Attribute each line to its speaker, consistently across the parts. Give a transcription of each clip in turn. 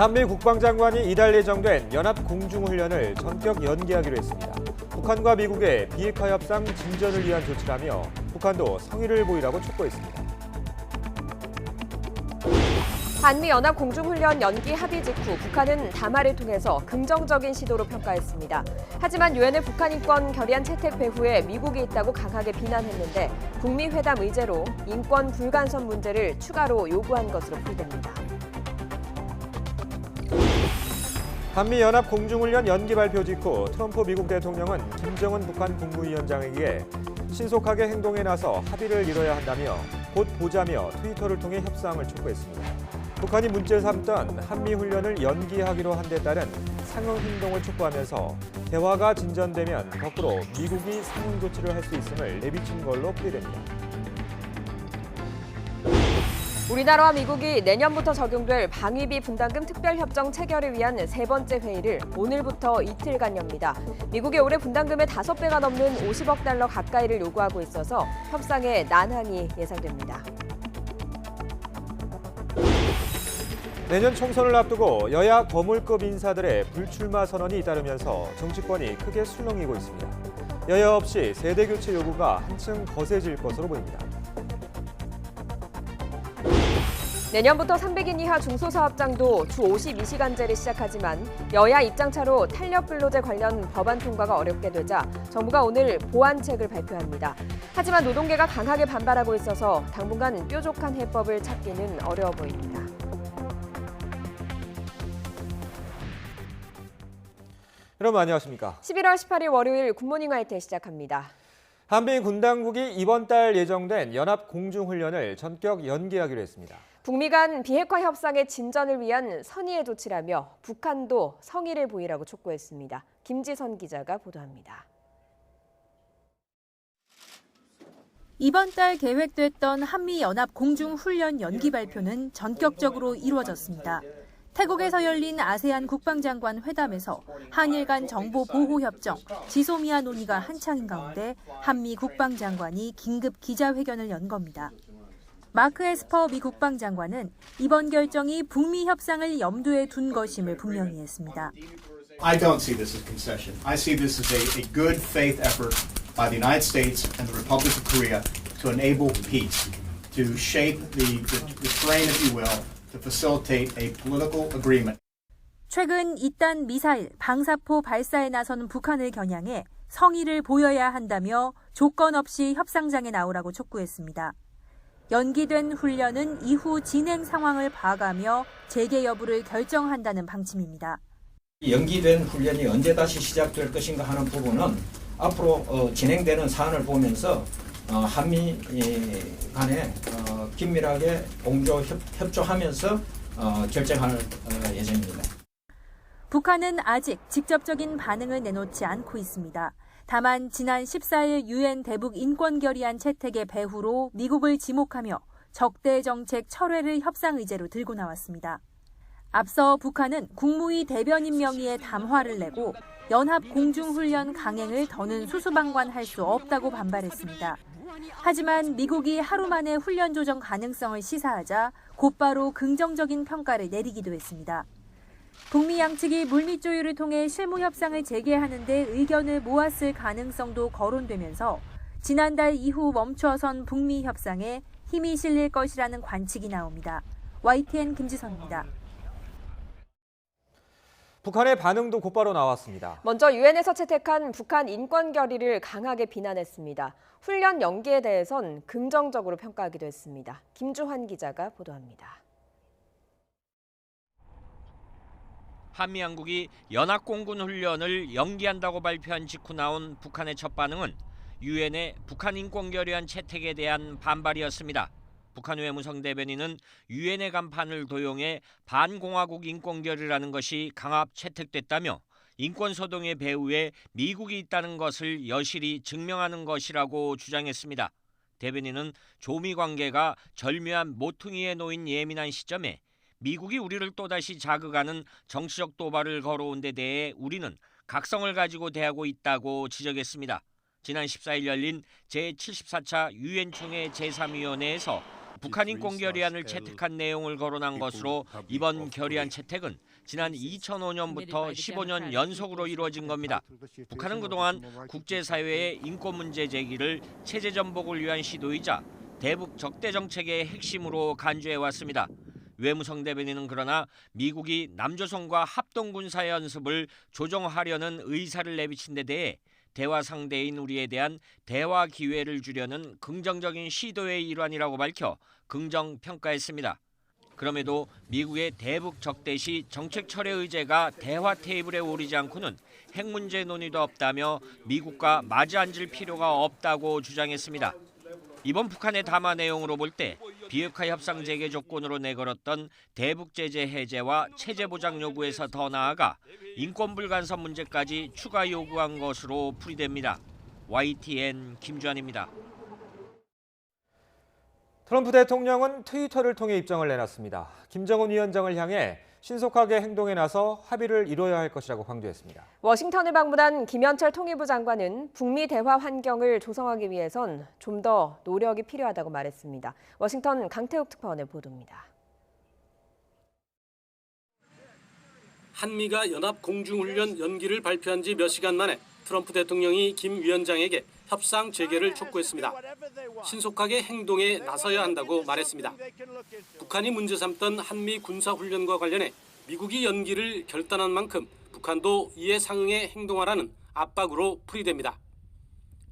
Speaker 1: 한미 국방장관이 이달 예정된 연합 공중훈련을 전격 연기하기로 했습니다. 북한과 미국의 비핵화 협상 진전을 위한 조치라며 북한도 성의를 보이라고 촉구했습니다.
Speaker 2: 한미 연합 공중훈련 연기 합의 직후 북한은 담화를 통해서 긍정적인 시도로 평가했습니다. 하지만 유엔의 북한 인권 결의안 채택 배후에 미국이 있다고 강하게 비난했는데 북미 회담 의제로 인권 불간섭 문제를 추가로 요구한 것으로 풀이됩니다.
Speaker 1: 한미 연합 공중훈련 연기 발표 직후 트럼프 미국 대통령은 김정은 북한 국무위원장에게 신속하게 행동에 나서 합의를 이뤄야 한다며 곧 보자며 트위터를 통해 협상을 촉구했습니다. 북한이 문제 삼던 한미 훈련을 연기하기로 한 데 따른 상응 행동을 촉구하면서 대화가 진전되면 거꾸로 미국이 상응 조치를 할 수 있음을 내비친 걸로 풀이됩니다.
Speaker 2: 우리나라와 미국이 내년부터 적용될 방위비 분담금 특별협정 체결을 위한 세 번째 회의를 오늘부터 이틀간 엽니다. 미국이 올해 분담금의 5배가 넘는 50억 달러 가까이를 요구하고 있어서 협상에 난항이 예상됩니다.
Speaker 1: 내년 총선을 앞두고 여야 거물급 인사들의 불출마 선언이 잇따르면서 정치권이 크게 술렁이고 있습니다. 여야 없이 세대교체 요구가 한층 거세질 것으로 보입니다.
Speaker 2: 내년부터 300인 이하 중소사업장도 주 52시간제를 시작하지만 여야 입장차로 탄력근로제 관련 법안 통과가 어렵게 되자 정부가 오늘 보완책을 발표합니다. 하지만 노동계가 강하게 반발하고 있어서 당분간 뾰족한 해법을 찾기는 어려워 보입니다.
Speaker 1: 여러분 안녕하십니까?
Speaker 2: 11월 18일 월요일 굿모닝 화이트 시작합니다.
Speaker 1: 한미 군 당국이 이번 달 예정된 연합 공중훈련을 전격 연기하기로 했습니다.
Speaker 2: 북미 간 비핵화 협상의 진전을 위한 선의의 조치라며 북한도 성의를 보이라고 촉구했습니다. 김지선 기자가 보도합니다.
Speaker 3: 이번 달 계획됐던 한미 연합 공중훈련 연기 발표는 전격적으로 이루어졌습니다. 태국에서 열린 아세안 국방장관 회담에서 한일 간 정보보호협정, 지소미아 논의가 한창인 가운데 한미 국방장관이 긴급 기자회견을 연 겁니다. 마크 에스퍼 미 국방장관은 이번 결정이 북미 협상을 염두에 둔 것임을 분명히 했습니다.
Speaker 4: I don't see this as concession. I see this as a good faith effort by the United States and the Republic of Korea to enable peace, to shape the terrain, if you will, to facilitate a political agreement.
Speaker 3: 최근 이딴 미사일, 방사포 발사에 나선 북한을 겨냥해 성의를 보여야 한다며 조건 없이 협상장에 나오라고 촉구했습니다. 연기된 훈련은 이후 진행 상황을 봐가며 재개 여부를 결정한다는 방침입니다.
Speaker 5: 연기된 훈련이 언제 다시 시작될 것인가 하는 부분은 앞으로 진행되는 사안을 보면서 한미 간에 긴밀하게 공조 협조하면서 결정할 예정입니다.
Speaker 3: 북한은 아직 직접적인 반응을 내놓지 않고 있습니다. 다만 지난 14일 유엔 대북 인권 결의안 채택의 배후로 미국을 지목하며 적대 정책 철회를 협상 의제로 들고 나왔습니다. 앞서 북한은 국무위 대변인 명의의 담화를 내고 연합 공중훈련 강행을 더는 수수방관할 수 없다고 반발했습니다. 하지만 미국이 하루 만에 훈련 조정 가능성을 시사하자 곧바로 긍정적인 평가를 내리기도 했습니다. 북미 양측이 물밑 조율을 통해 실무 협상을 재개하는 데 의견을 모았을 가능성도 거론되면서 지난달 이후 멈춰선 북미 협상에 힘이 실릴 것이라는 관측이 나옵니다. YTN 김지선입니다.
Speaker 1: 북한의 반응도 곧바로 나왔습니다.
Speaker 2: 먼저 유엔에서 채택한 북한 인권 결의를 강하게 비난했습니다. 훈련 연기에 대해선 긍정적으로 평가하기도 했습니다. 김주환 기자가 보도합니다.
Speaker 6: 한미 양국이 연합공군 훈련을 연기한다고 발표한 직후 나온 북한의 첫 반응은 유엔의 북한 인권결의안 채택에 대한 반발이었습니다. 북한 외무성 대변인은 유엔의 간판을 도용해 반공화국 인권결의라는 것이 강압 채택됐다며 인권소동의 배후에 미국이 있다는 것을 여실히 증명하는 것이라고 주장했습니다. 대변인은 조미 관계가 절묘한 모퉁이에 놓인 예민한 시점에 미국이 우리를 또다시 자극하는 정치적 도발을 걸어온 데 대해 우리는 각성을 가지고 대하고 있다고 지적했습니다. 지난 14일 열린 제74차 유엔 총회 제3위원회에서 북한 인권 결의안을 채택한 내용을 거론한 것으로 이번 결의안 채택은 지난 2005년부터 15년 연속으로 이루어진 겁니다. 북한은 그동안 국제사회의 인권 문제 제기를 체제 전복을 위한 시도이자 대북 적대 정책의 핵심으로 간주해왔습니다. 외무성 대변인은 그러나 미국이 남조선과 합동군사 연습을 조정하려는 의사를 내비친 데 대해 대화 상대인 우리에 대한 대화 기회를 주려는 긍정적인 시도의 일환이라고 밝혀 긍정 평가했습니다. 그럼에도 미국의 대북 적대 시 정책 철회 의제가 대화 테이블에 오르지 않고는 핵 문제 논의도 없다며 미국과 마주 앉을 필요가 없다고 주장했습니다. 이번 북한의 담화 내용으로 볼 때 비핵화 협상 재개 조건으로 내걸었던 대북 제재 해제와 체제 보장 요구에서 더 나아가 인권 불간섭 문제까지 추가 요구한 것으로 풀이됩니다. YTN 김주환입니다.
Speaker 1: 트럼프 대통령은 트위터를 통해 입장을 내놨습니다. 김정은 위원장을 향해 신속하게 행동에 나서 합의를 이뤄야 할 것이라고 강조했습니다.
Speaker 2: 워싱턴을 방문한 김현철 통일부 장관은 북미 대화 환경을 조성하기 위해선 좀 더 노력이 필요하다고 말했습니다. 워싱턴 강태욱 특파원의 보도입니다.
Speaker 7: 한미가 연합 공중훈련 연기를 발표한 지 몇 시간 만에 트럼프 대통령이 김 위원장에게 협상 재개를 촉구했습니다. 신속하게 행동에 나서야 한다고 말했습니다. 북한이 문제 삼던 한미 군사훈련과 관련해 미국이 연기를 결단한 만큼 북한도 이에 상응해 행동하라는 압박으로 풀이됩니다.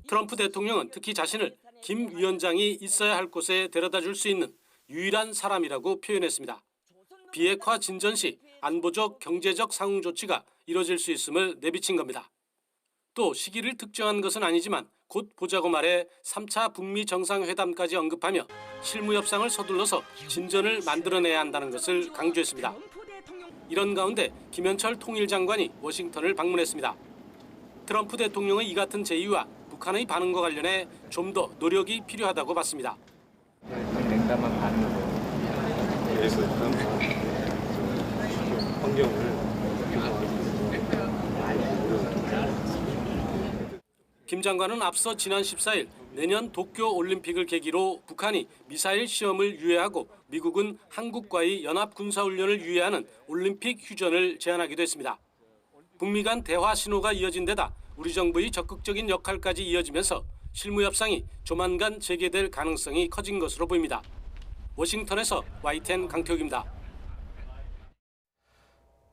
Speaker 7: 트럼프 대통령은 특히 자신을 김 위원장이 있어야 할 곳에 데려다 줄 수 있는 유일한 사람이라고 표현했습니다. 비핵화 진전 시 안보적, 경제적 상응 조치가 이뤄질 수 있음을 내비친 겁니다. 또 시기를 특정한 것은 아니지만 곧 보자고 말해 3차 북미 정상회담까지 언급하며 실무 협상을 서둘러서 진전을 만들어내야 한다는 것을 강조했습니다. 이런 가운데 김현철 통일장관이 워싱턴을 방문했습니다. 트럼프 대통령의 이 같은 제의와 북한의 반응과 관련해 좀 더 노력이 필요하다고 봤습니다.
Speaker 8: 냉담한 반응으로 그래서 환경을
Speaker 7: 김 장관은 앞서 지난 14일 내년 도쿄 올림픽을 계기로 북한이 미사일 시험을 유예하고 미국은 한국과의 연합 군사훈련을 유예하는 올림픽 휴전을 제안하기도 했습니다. 북미 간 대화 신호가 이어진 데다 우리 정부의 적극적인 역할까지 이어지면서 실무 협상이 조만간 재개될 가능성이 커진 것으로 보입니다. 워싱턴에서 YTN 강태욱입니다.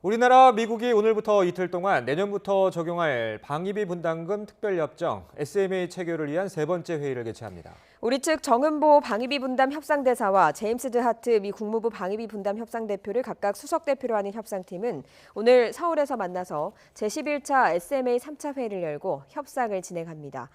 Speaker 1: 우리나라 미국이 오늘부터 이틀 동안 내년부터 적용할 방위비 분담금 특별협정 SMA 체결을 위한 세 번째 회의를 개최합니다.
Speaker 2: 우리 측 정은보 방위비 분담 협상대사와 제임스 드하트 미 국무부 방위비 분담 협상대표를 각각 수석대표로 하는 협상팀은 오늘 서울에서 만나서 제11차 SMA 3차 회의를 열고 협상을 진행합니다.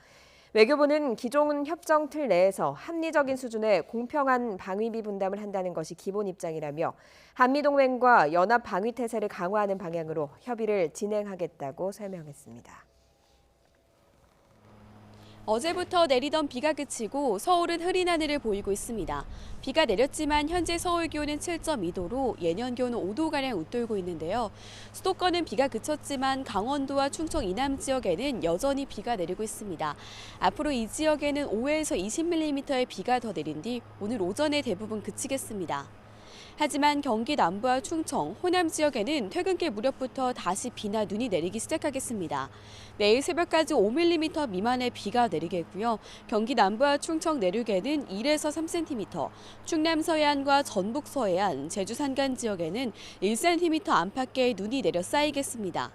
Speaker 2: 외교부는 기존 협정 틀 내에서 합리적인 수준의 공평한 방위비 분담을 한다는 것이 기본 입장이라며 한미동맹과 연합 방위 태세를 강화하는 방향으로 협의를 진행하겠다고 설명했습니다.
Speaker 9: 어제부터 내리던 비가 그치고 서울은 흐린 하늘을 보이고 있습니다. 비가 내렸지만 현재 서울 기온은 7.2도로 예년 기온은 5도가량 웃돌고 있는데요. 수도권은 비가 그쳤지만 강원도와 충청 이남 지역에는 여전히 비가 내리고 있습니다. 앞으로 이 지역에는 5에서 20mm의 비가 더 내린 뒤 오늘 오전에 대부분 그치겠습니다. 하지만 경기 남부와 충청, 호남 지역에는 퇴근길 무렵부터 다시 비나 눈이 내리기 시작하겠습니다. 내일 새벽까지 5mm 미만의 비가 내리겠고요. 경기 남부와 충청 내륙에는 1에서 3cm, 충남 서해안과 전북 서해안, 제주 산간 지역에는 1cm 안팎의 눈이 내려 쌓이겠습니다.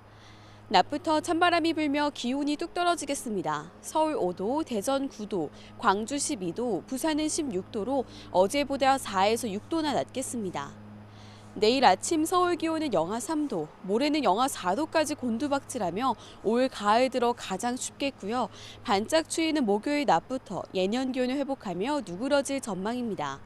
Speaker 9: 낮부터 찬바람이 불며 기온이 뚝 떨어지겠습니다. 서울 5도, 대전 9도, 광주 12도, 부산은 16도로 어제보다 4에서 6도나 낮겠습니다. 내일 아침 서울 기온은 영하 3도, 모레는 영하 4도까지 곤두박질하며 올 가을 들어 가장 춥겠고요. 반짝 추위는 목요일 낮부터 예년 기온을 회복하며 누그러질 전망입니다.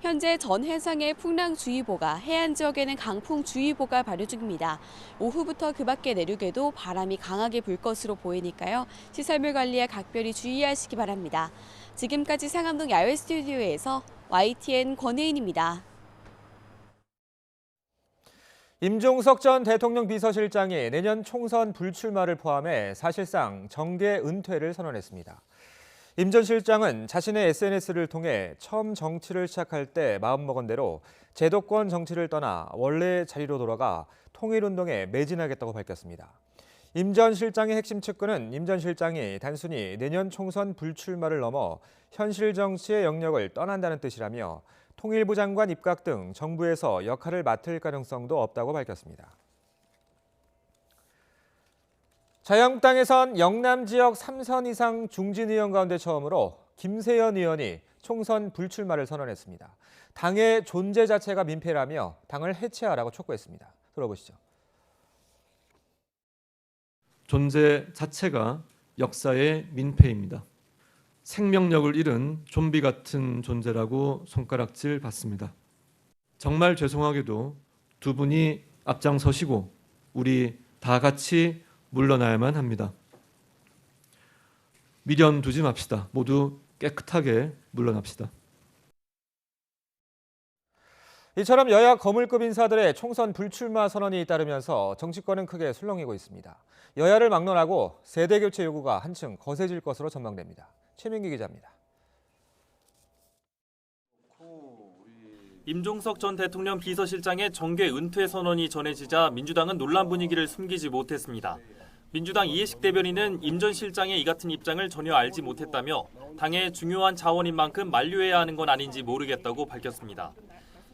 Speaker 9: 현재 전 해상에 풍랑주의보가, 해안 지역에는 강풍주의보가 발효 중입니다. 오후부터 그 밖의 내륙에도 바람이 강하게 불 것으로 보이니까요. 시설물 관리에 각별히 주의하시기 바랍니다. 지금까지 상암동 야외 스튜디오에서 YTN 권혜인입니다.
Speaker 1: 임종석 전 대통령 비서실장이 내년 총선 불출마를 포함해 사실상 정계 은퇴를 선언했습니다. 임 전 실장은 자신의 SNS를 통해 처음 정치를 시작할 때 마음먹은 대로 제도권 정치를 떠나 원래의 자리로 돌아가 통일운동에 매진하겠다고 밝혔습니다. 임 전 실장의 핵심 측근은 임 전 실장이 단순히 내년 총선 불출마를 넘어 현실 정치의 영역을 떠난다는 뜻이라며 통일부 장관 입각 등 정부에서 역할을 맡을 가능성도 없다고 밝혔습니다. 자유한국당에선 영남 지역 3선 이상 중진 의원 가운데 처음으로 김세연 의원이 총선 불출마를 선언했습니다. 당의 존재 자체가 민폐라며 당을 해체하라고 촉구했습니다. 들어보시죠.
Speaker 10: 존재 자체가 역사의 민폐입니다. 생명력을 잃은 좀비 같은 존재라고 손가락질 받습니다. 정말 죄송하게도 두 분이 앞장서시고 우리 다 같이 물러나야만 합니다. 미련 두지 맙시다. 모두 깨끗하게 물러납시다.
Speaker 1: 이처럼 여야 거물급 인사들의 총선 불출마 선언이 따르면서 정치권은 크게 술렁이고 있습니다. 여야를 막론하고 세대 교체 요구가 한층 거세질 것으로 전망됩니다. 최민기 기자입니다.
Speaker 11: 임종석 전 대통령 비서실장의 정계 은퇴 선언이 전해지자 민주당은 논란 분위기를 숨기지 못했습니다. 민주당 이해식 대변인은 임 전 실장의 이 같은 입장을 전혀 알지 못했다며 당의 중요한 자원인 만큼 만류해야 하는 건 아닌지 모르겠다고 밝혔습니다.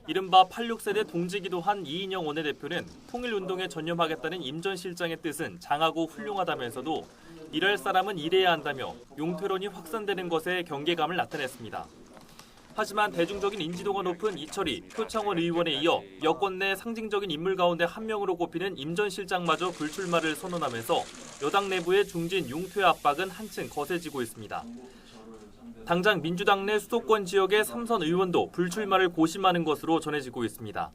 Speaker 11: 이른바 86세대 동지기도 한 이인영 원내대표는 통일운동에 전념하겠다는 임 전 실장의 뜻은 장하고 훌륭하다면서도 일할 사람은 일해야 한다며 용퇴론이 확산되는 것에 경계감을 나타냈습니다. 하지만 대중적인 인지도가 높은 이철희, 표창원 의원에 이어 여권 내 상징적인 인물 가운데 한 명으로 꼽히는 임 전 실장마저 불출마를 선언하면서 여당 내부의 중진 용퇴 압박은 한층 거세지고 있습니다. 당장 민주당 내 수도권 지역의 3선 의원도 불출마를 고심하는 것으로 전해지고 있습니다.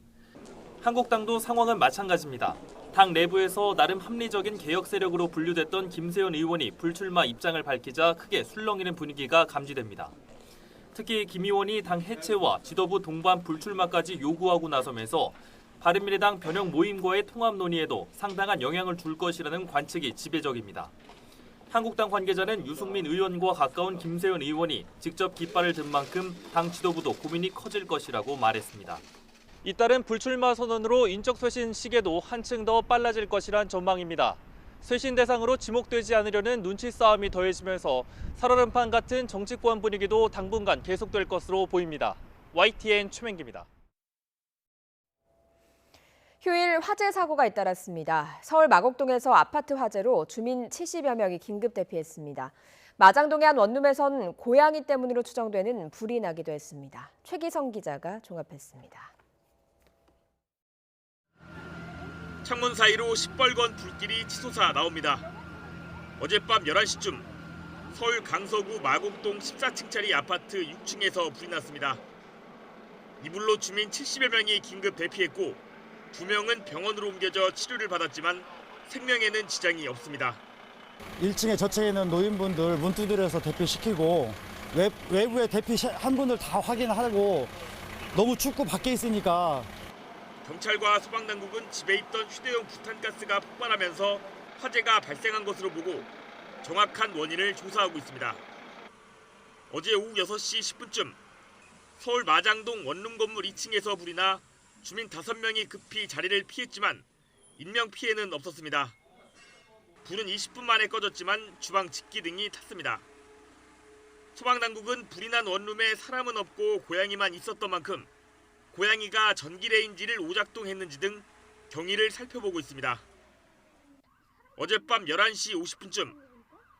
Speaker 11: 한국당도 상황은 마찬가지입니다. 당 내부에서 나름 합리적인 개혁 세력으로 분류됐던 김세연 의원이 불출마 입장을 밝히자 크게 술렁이는 분위기가 감지됩니다. 특히 김 의원이 당 해체와 지도부 동반 불출마까지 요구하고 나서면서 바른미래당 변형 모임과의 통합 논의에도 상당한 영향을 줄 것이라는 관측이 지배적입니다. 한국당 관계자는 유승민 의원과 가까운 김세연 의원이 직접 깃발을 든 만큼 당 지도부도 고민이 커질 것이라고 말했습니다. 잇따른 불출마 선언으로 인적 쇄신 시계도 한층 더 빨라질 것이란 전망입니다. 쇄신 대상으로 지목되지 않으려는 눈치 싸움이 더해지면서 살얼음판 같은 정치권 분위기도 당분간 계속될 것으로 보입니다. YTN 최명기입니다.
Speaker 2: 휴일 화재 사고가 잇따랐습니다. 서울 마곡동에서 아파트 화재로 주민 70여 명이 긴급 대피했습니다. 마장동의 한 원룸에선 고양이 때문으로 추정되는 불이 나기도 했습니다. 최기성 기자가 종합했습니다.
Speaker 12: 창문 사이로 시뻘건 불길이 치솟아 나옵니다. 어젯밤 11시쯤 서울 강서구 마곡동 14층짜리 아파트 6층에서 불이 났습니다. 이 불로 주민 70여 명이 긴급 대피했고 2명은 병원으로 옮겨져 치료를 받았지만 생명에는 지장이 없습니다.
Speaker 13: 1층에 저층에 있는 노인분들 문 두드려서 대피시키고 외부에 대피한 분들 다 확인하고 너무 춥고 밖에 있으니까.
Speaker 12: 경찰과 소방당국은 집에 있던 휴대용 부탄가스가 폭발하면서 화재가 발생한 것으로 보고 정확한 원인을 조사하고 있습니다. 어제 오후 6시 10분쯤 서울 마장동 원룸 건물 2층에서 불이 나 주민 5명이 급히 자리를 피했지만 인명피해는 없었습니다. 불은 20분 만에 꺼졌지만 주방 집기 등이 탔습니다. 소방당국은 불이 난 원룸에 사람은 없고 고양이만 있었던 만큼 고양이가 전기레인지를 오작동했는지 등 경위를 살펴보고 있습니다. 어젯밤 11시 50분쯤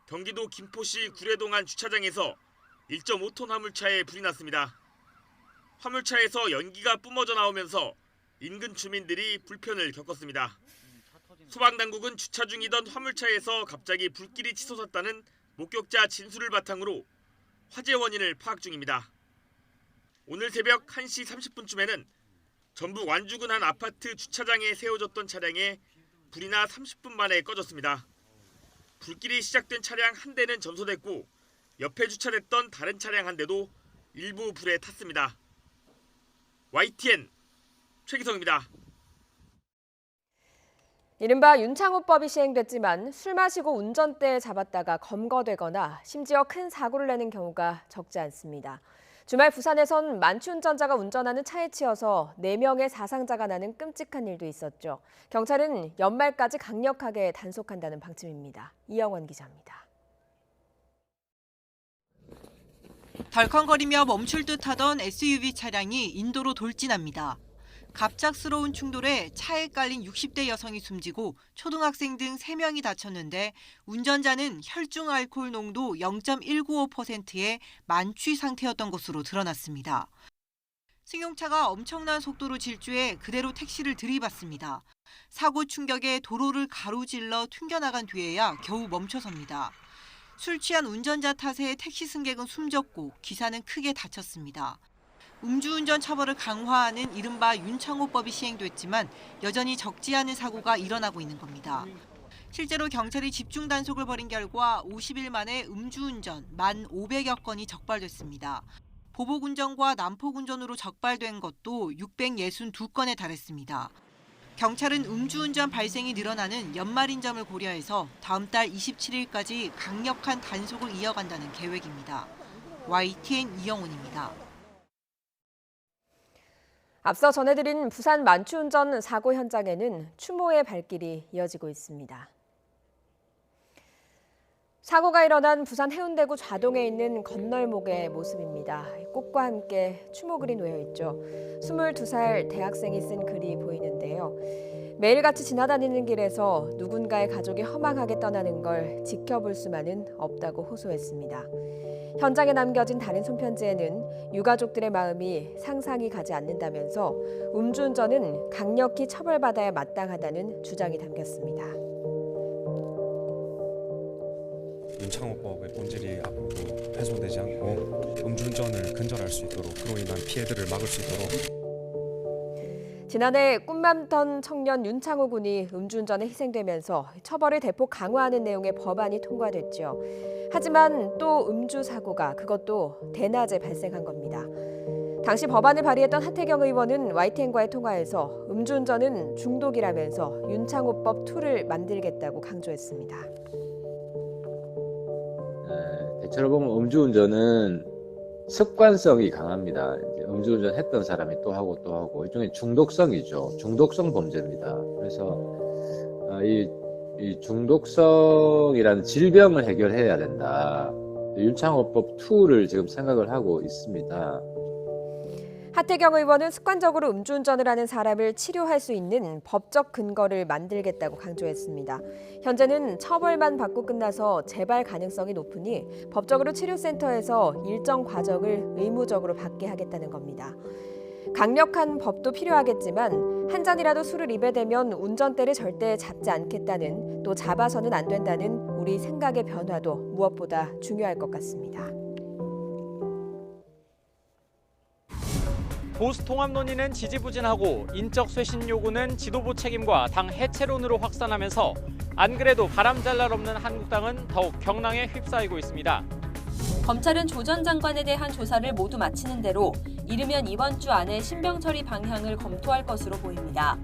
Speaker 12: 경기도 김포시 구례동 한 주차장에서 1.5톤 화물차에 불이 났습니다. 화물차에서 연기가 뿜어져 나오면서 인근 주민들이 불편을 겪었습니다. 소방당국은 주차 중이던 화물차에서 갑자기 불길이 치솟았다는 목격자 진술을 바탕으로 화재 원인을 파악 중입니다. 오늘 새벽 1시 30분쯤에는 전북 완주군 한 아파트 주차장에 세워졌던 차량에 불이 나 30분 만에 꺼졌습니다. 불길이 시작된 차량 한 대는 전소됐고 옆에 주차됐던 다른 차량 한 대도 일부 불에 탔습니다. YTN 최기성입니다.
Speaker 2: 이른바 윤창호법이 시행됐지만 술 마시고 운전대에 잡았다가 검거되거나 심지어 큰 사고를 내는 경우가 적지 않습니다. 주말 부산에선 만취운전자가 운전하는 차에 치여서 4명의 사상자가 나는 끔찍한 일도 있었죠. 경찰은 연말까지 강력하게 단속한다는 방침입니다. 이영원 기자입니다.
Speaker 14: 덜컹거리며 멈출 듯하던 SUV 차량이 인도로 돌진합니다. 갑작스러운 충돌에 차에 깔린 60대 여성이 숨지고 초등학생 등 3명이 다쳤는데 운전자는 혈중 알코올 농도 0.195%의 만취 상태였던 것으로 드러났습니다. 승용차가 엄청난 속도로 질주해 그대로 택시를 들이받습니다. 사고 충격에 도로를 가로질러 튕겨나간 뒤에야 겨우 멈춰섭니다. 술 취한 운전자 탓에 택시 승객은 숨졌고 기사는 크게 다쳤습니다. 음주운전 처벌을 강화하는 이른바 윤창호법이 시행됐지만 여전히 적지 않은 사고가 일어나고 있는 겁니다. 실제로 경찰이 집중 단속을 벌인 결과 50일 만에 음주운전 1,500여 건이 적발됐습니다. 보복운전과 난폭운전으로 적발된 것도 662건에 달했습니다. 경찰은 음주운전 발생이 늘어나는 연말인 점을 고려해서 다음 달 27일까지 강력한 단속을 이어간다는 계획입니다. YTN 이영훈입니다.
Speaker 2: 앞서 전해드린 부산 만취운전 사고 현장에는 추모의 발길이 이어지고 있습니다. 사고가 일어난 부산 해운대구 좌동에 있는 건널목의 모습입니다. 꽃과 함께 추모 글이 놓여 있죠. 22살 대학생이 쓴 글이 보이는데요. 매일같이 지나다니는 길에서 누군가의 가족이 허망하게 떠나는 걸 지켜볼 수만은 없다고 호소했습니다. 현장에 남겨진 다른 손편지에는 유가족들의 마음이 상상이 가지 않는다면서 음주운전은 강력히 처벌받아야 마땅하다는 주장이 담겼습니다.
Speaker 15: 윤창호법의 본질이 앞으로 훼손되지 않고 음주운전을 근절할 수 있도록 그로 인한 피해들을 막을 수 있도록
Speaker 2: 지난해 꿈맘던 청년 윤창호 군이 음주운전에 희생되면서 처벌을 대폭 강화하는 내용의 법안이 통과됐죠. 하지만 또 음주 사고가 그것도 대낮에 발생한 겁니다. 당시 법안을 발의했던 하태경 의원은 YTN과의 통화에서 음주운전은 중독이라면서 윤창호법 2를 만들겠다고 강조했습니다.
Speaker 16: 대체로 보면 음주운전은 습관성이 강합니다. 이제 음주운전 했던 사람이 또 하고 일종의 중독성이죠. 중독성 범죄입니다. 그래서 이 중독성이라는 질병을 해결해야 된다. 윤창호법 2를 지금 생각을 하고 있습니다.
Speaker 2: 하태경 의원은 습관적으로 음주운전을 하는 사람을 치료할 수 있는 법적 근거를 만들겠다고 강조했습니다. 현재는 처벌만 받고 끝나서 재발 가능성이 높으니 법적으로 치료센터에서 일정 과정을 의무적으로 받게 하겠다는 겁니다. 강력한 법도 필요하겠지만 한 잔이라도 술을 입에 대면 운전대를 절대 잡지 않겠다는, 또 잡아서는 안 된다는 우리 생각의 변화도 무엇보다 중요할 것 같습니다.
Speaker 17: 보수 통합 논의는 지지부진하고 인적 쇄신 요구는 지도부 책임과 당 해체론으로 확산하면서 안 그래도 바람 잘 날 없는 한국당은 더욱 경랑에 휩싸이고 있습니다.
Speaker 3: 검찰은 조 전 장관에 대한 조사를 모두 마치는 대로 이르면 이번 주 안에 신병 처리 방향을 검토할 것으로 보입니다.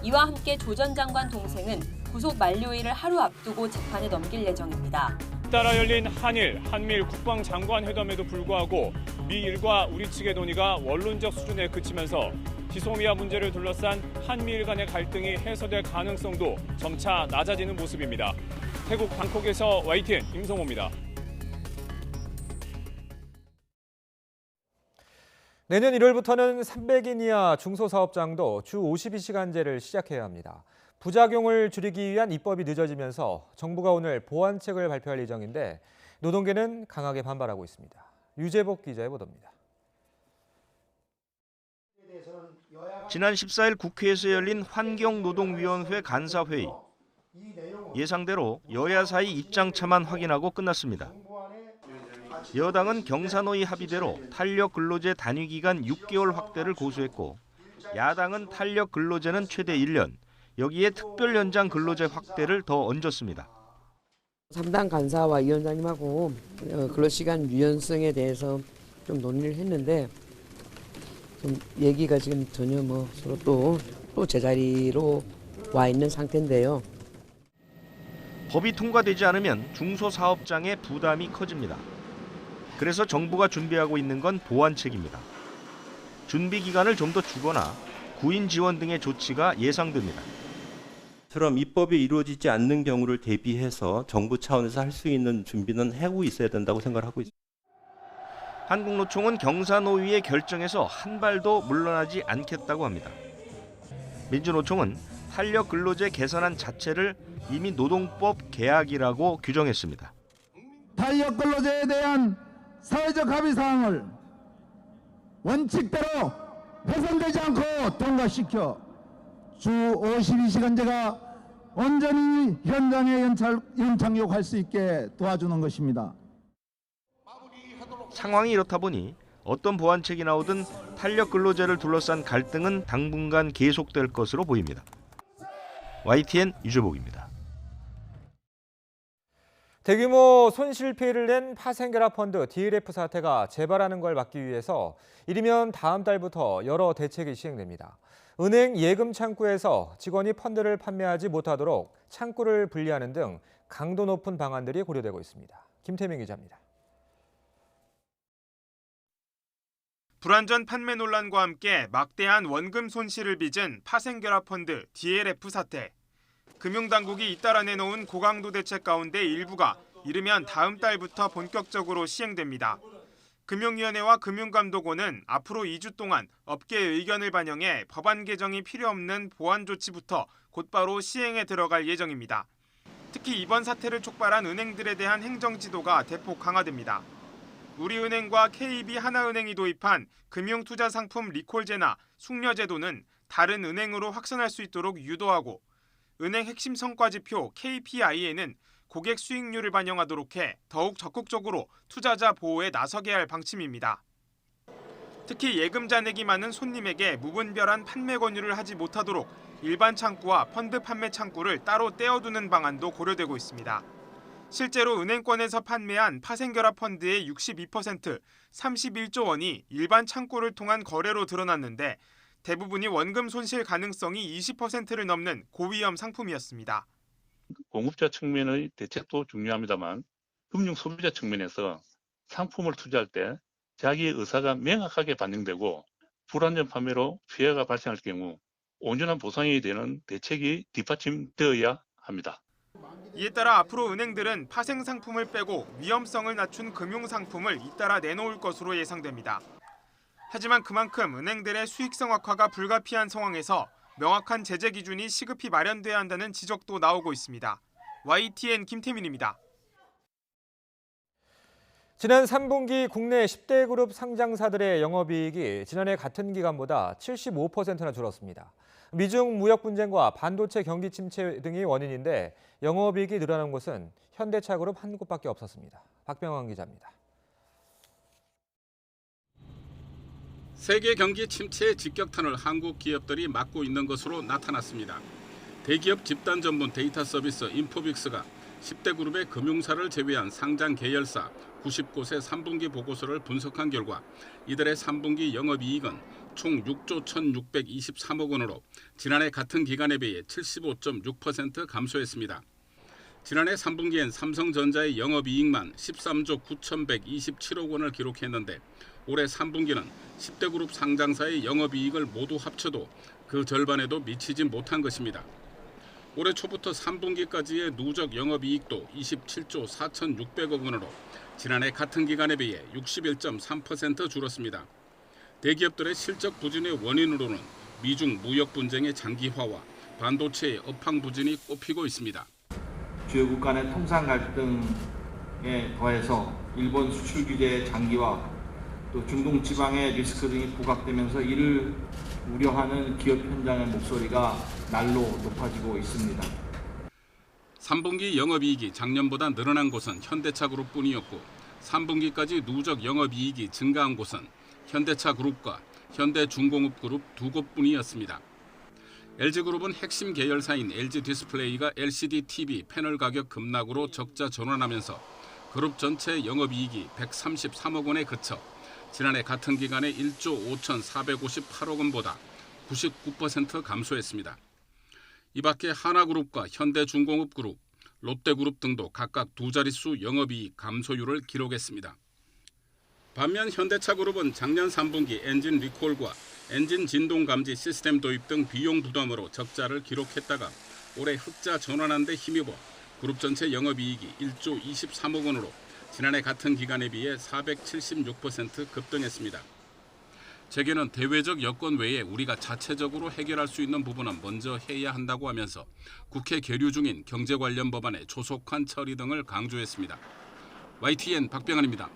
Speaker 3: 이와 함께 조 전 장관 동생은 구속 만료일을 하루 앞두고 재판에 넘길 예정입니다.
Speaker 18: 따라 열린 한미일 국방장관 회담에도 불구하고 미일과 우리 측의 논의가 원론적 수준에 그치면서 지소미아 문제를 둘러싼 한미일 간의 갈등이 해소될 가능성도 점차 낮아지는 모습입니다. 태국 방콕에서 YTN 임성호입니다.
Speaker 1: 내년 1월부터는 300인 이하 중소사업장도 주 52시간제를 시작해야 합니다. 부작용을 줄이기 위한 입법이 늦어지면서 정부가 오늘 보완책을 발표할 예정인데 노동계는 강하게 반발하고 있습니다. 유재복 기자의 보도입니다.
Speaker 19: 지난 14일 국회에서 열린 환경노동위원회 간사회의. 예상대로 여야 사이 입장차만 확인하고 끝났습니다. 여당은 경사노위 합의대로 탄력 근로제 단위 기간 6개월 확대를 고수했고, 야당은 탄력 근로제는 최대 1년, 여기에 특별 연장 근로제 확대를 더 얹었습니다.
Speaker 20: 3당 간사와 위원장님하고 근로시간 유연성에 대해서 좀 논의를 했는데 좀 얘기가 지금 전혀 서로 또 제자리로 와 있는 상태인데요.
Speaker 19: 법이 통과되지 않으면 중소사업장의 부담이 커집니다. 그래서 정부가 준비하고 있는 건 보완책입니다. 준비 기간을 좀 더 주거나 구인 지원 등의 조치가 예상됩니다.
Speaker 21: 처럼 입법이 이루어지지 않는 경우를 대비해서 정부 차원에서 할 수 있는 준비는 하고 있어야 된다고 생각을 하고 있습니다.
Speaker 19: 한국노총은 경사노위의 결정에서 한 발도 물러나지 않겠다고 합니다. 민주노총은 탄력 근로제 개선안 자체를 이미 노동법 개혁이라고 규정했습니다.
Speaker 22: 탄력 근로제에 대한 사회적 합의 사항을 원칙대로 훼손되지 않고 통과시켜 주 52시간제가 온전히 현장에 연착륙할 수 있게 도와주는 것입니다.
Speaker 19: 상황이 이렇다 보니 어떤 보완책이 나오든 탄력 근로제를 둘러싼 갈등은 당분간 계속될 것으로 보입니다. YTN 유주복입니다.
Speaker 1: 대규모 손실 피해를 낸 파생결합펀드 DLF 사태가 재발하는 걸 막기 위해서 이르면 다음 달부터 여러 대책이 시행됩니다. 은행 예금 창구에서 직원이 펀드를 판매하지 못하도록 창구를 분리하는 등 강도 높은 방안들이 고려되고 있습니다. 김태명 기자입니다.
Speaker 23: 불완전 판매 논란과 함께 막대한 원금 손실을 빚은 파생결합펀드 DLF 사태. 금융당국이 잇따라 내놓은 고강도 대책 가운데 일부가 이르면 다음 달부터 본격적으로 시행됩니다. 금융위원회와 금융감독원은 앞으로 2주 동안 업계의 의견을 반영해 법안 개정이 필요 없는 보완 조치부터 곧바로 시행에 들어갈 예정입니다. 특히 이번 사태를 촉발한 은행들에 대한 행정 지도가 대폭 강화됩니다. 우리은행과 KB 하나은행이 도입한 금융투자상품 리콜제나 숙려제도는 다른 은행으로 확산할 수 있도록 유도하고 은행 핵심 성과지표 KPI에는 고객 수익률을 반영하도록 해 더욱 적극적으로 투자자 보호에 나서게 할 방침입니다. 특히 예금 잔액이 많은 손님에게 무분별한 판매 권유를 하지 못하도록 일반 창구와 펀드 판매 창구를 따로 떼어두는 방안도 고려되고 있습니다. 실제로 은행권에서 판매한 파생결합 펀드의 62%, 31조 원이 일반 창구를 통한 거래로 드러났는데 대부분이 원금 손실 가능성이 20%를 넘는 고위험 상품이었습니다.
Speaker 24: 공급자 측면의 대책도 중요합니다만 금융 소비자 측면에서 상품을 투자할 때 자기의 의사가 명확하게 반영되고 불완전 판매로 피해가 발생할 경우 온전한 보상이 되는 대책이 뒷받침되어야 합니다.
Speaker 23: 이에 따라 앞으로 은행들은 파생 상품을 빼고 위험성을 낮춘 금융 상품을 잇따라 내놓을 것으로 예상됩니다. 하지만 그만큼 은행들의 수익성 악화가 불가피한 상황에서 명확한 제재 기준이 시급히 마련돼야 한다는 지적도 나오고 있습니다. YTN 김태민입니다.
Speaker 1: 지난 3분기 국내 10대 그룹 상장사들의 영업이익이 지난해 같은 기간보다 75%나 줄었습니다. 미중 무역 분쟁과 반도체 경기 침체 등이 원인인데 영업이익이 늘어난 곳은 현대차그룹 한 곳밖에 없었습니다. 박병환 기자입니다.
Speaker 25: 세계 경기 침체의 직격탄을 한국 기업들이 맞고 있는 것으로 나타났습니다. 대기업 집단 전문 데이터 서비스 인포빅스가 10대 그룹의 금융사를 제외한 상장 계열사 90곳의 3분기 보고서를 분석한 결과 이들의 3분기 영업이익은 총 6조 1,623억 원으로 지난해 같은 기간에 비해 75.6% 감소했습니다. 지난해 3분기엔 삼성전자의 영업이익만 13조 9,127억 원을 기록했는데 올해 3분기는 10대 그룹 상장사의 영업이익을 모두 합쳐도 그 절반에도 미치지 못한 것입니다. 올해 초부터 3분기까지의 누적 영업이익도 27조 4,600억 원으로 지난해 같은 기간에 비해 61.3% 줄었습니다. 대기업들의 실적 부진의 원인으로는 미중 무역 분쟁의 장기화와 반도체의 업황 부진이 꼽히고 있습니다.
Speaker 26: 주요 국가 간 통상 갈등에 더해서 일본 수출 규제의 장기화, 또 중동 지방의 리스크 등이 부각되면서 이를 우려하는 기업 현장의 목소리가 날로 높아지고 있습니다.
Speaker 25: 3분기 영업이익이 작년보다 늘어난 곳은 현대차그룹뿐이었고 3분기까지 누적 영업이익이 증가한 곳은 현대차그룹과 현대중공업그룹 두 곳뿐이었습니다. LG그룹은 핵심 계열사인 LG디스플레이가 LCD TV 패널 가격 급락으로 적자 전환하면서 그룹 전체 영업이익이 133억 원에 그쳐 지난해 같은 기간에 1조 5,458억 원보다 99% 감소했습니다. 이 밖에 하나그룹과 현대중공업그룹, 롯데그룹 등도 각각 두 자릿수 영업이익 감소율을 기록했습니다. 반면 현대차그룹은 작년 3분기 엔진 리콜과 엔진 진동 감지 시스템 도입 등 비용 부담으로 적자를 기록했다가 올해 흑자 전환한 데 힘입어 그룹 전체 영업이익이 1조 23억 원으로 지난해 같은 기간에 비해 476% 급등했습니다. 재계는 대외적 여건 외에 우리가 자체적으로 해결할 수 있는 부분은 먼저 해야 한다고 하면서 국회 계류 중인 경제 관련 법안의 조속한 처리 등을 강조했습니다. YTN 박병환입니다.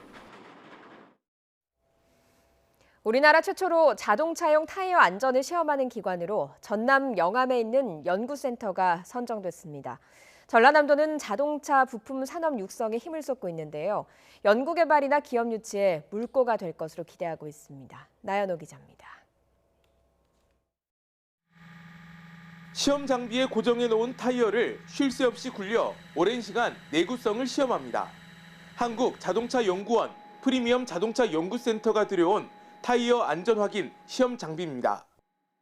Speaker 2: 우리나라 최초로 자동차용 타이어 안전을 시험하는 기관으로 전남 영암에 있는 연구센터가 선정됐습니다. 전라남도는 자동차 부품 산업 육성에 힘을 쏟고 있는데요. 연구 개발이나 기업 유치에 물꼬가 될 것으로 기대하고 있습니다. 나연호 기자입니다.
Speaker 4: 시험 장비에 고정해 놓은 타이어를 쉴 새 없이 굴려 오랜 시간 내구성을 시험합니다. 한국자동차연구원 프리미엄 자동차 연구센터가 들여온 타이어 안전 확인 시험 장비입니다.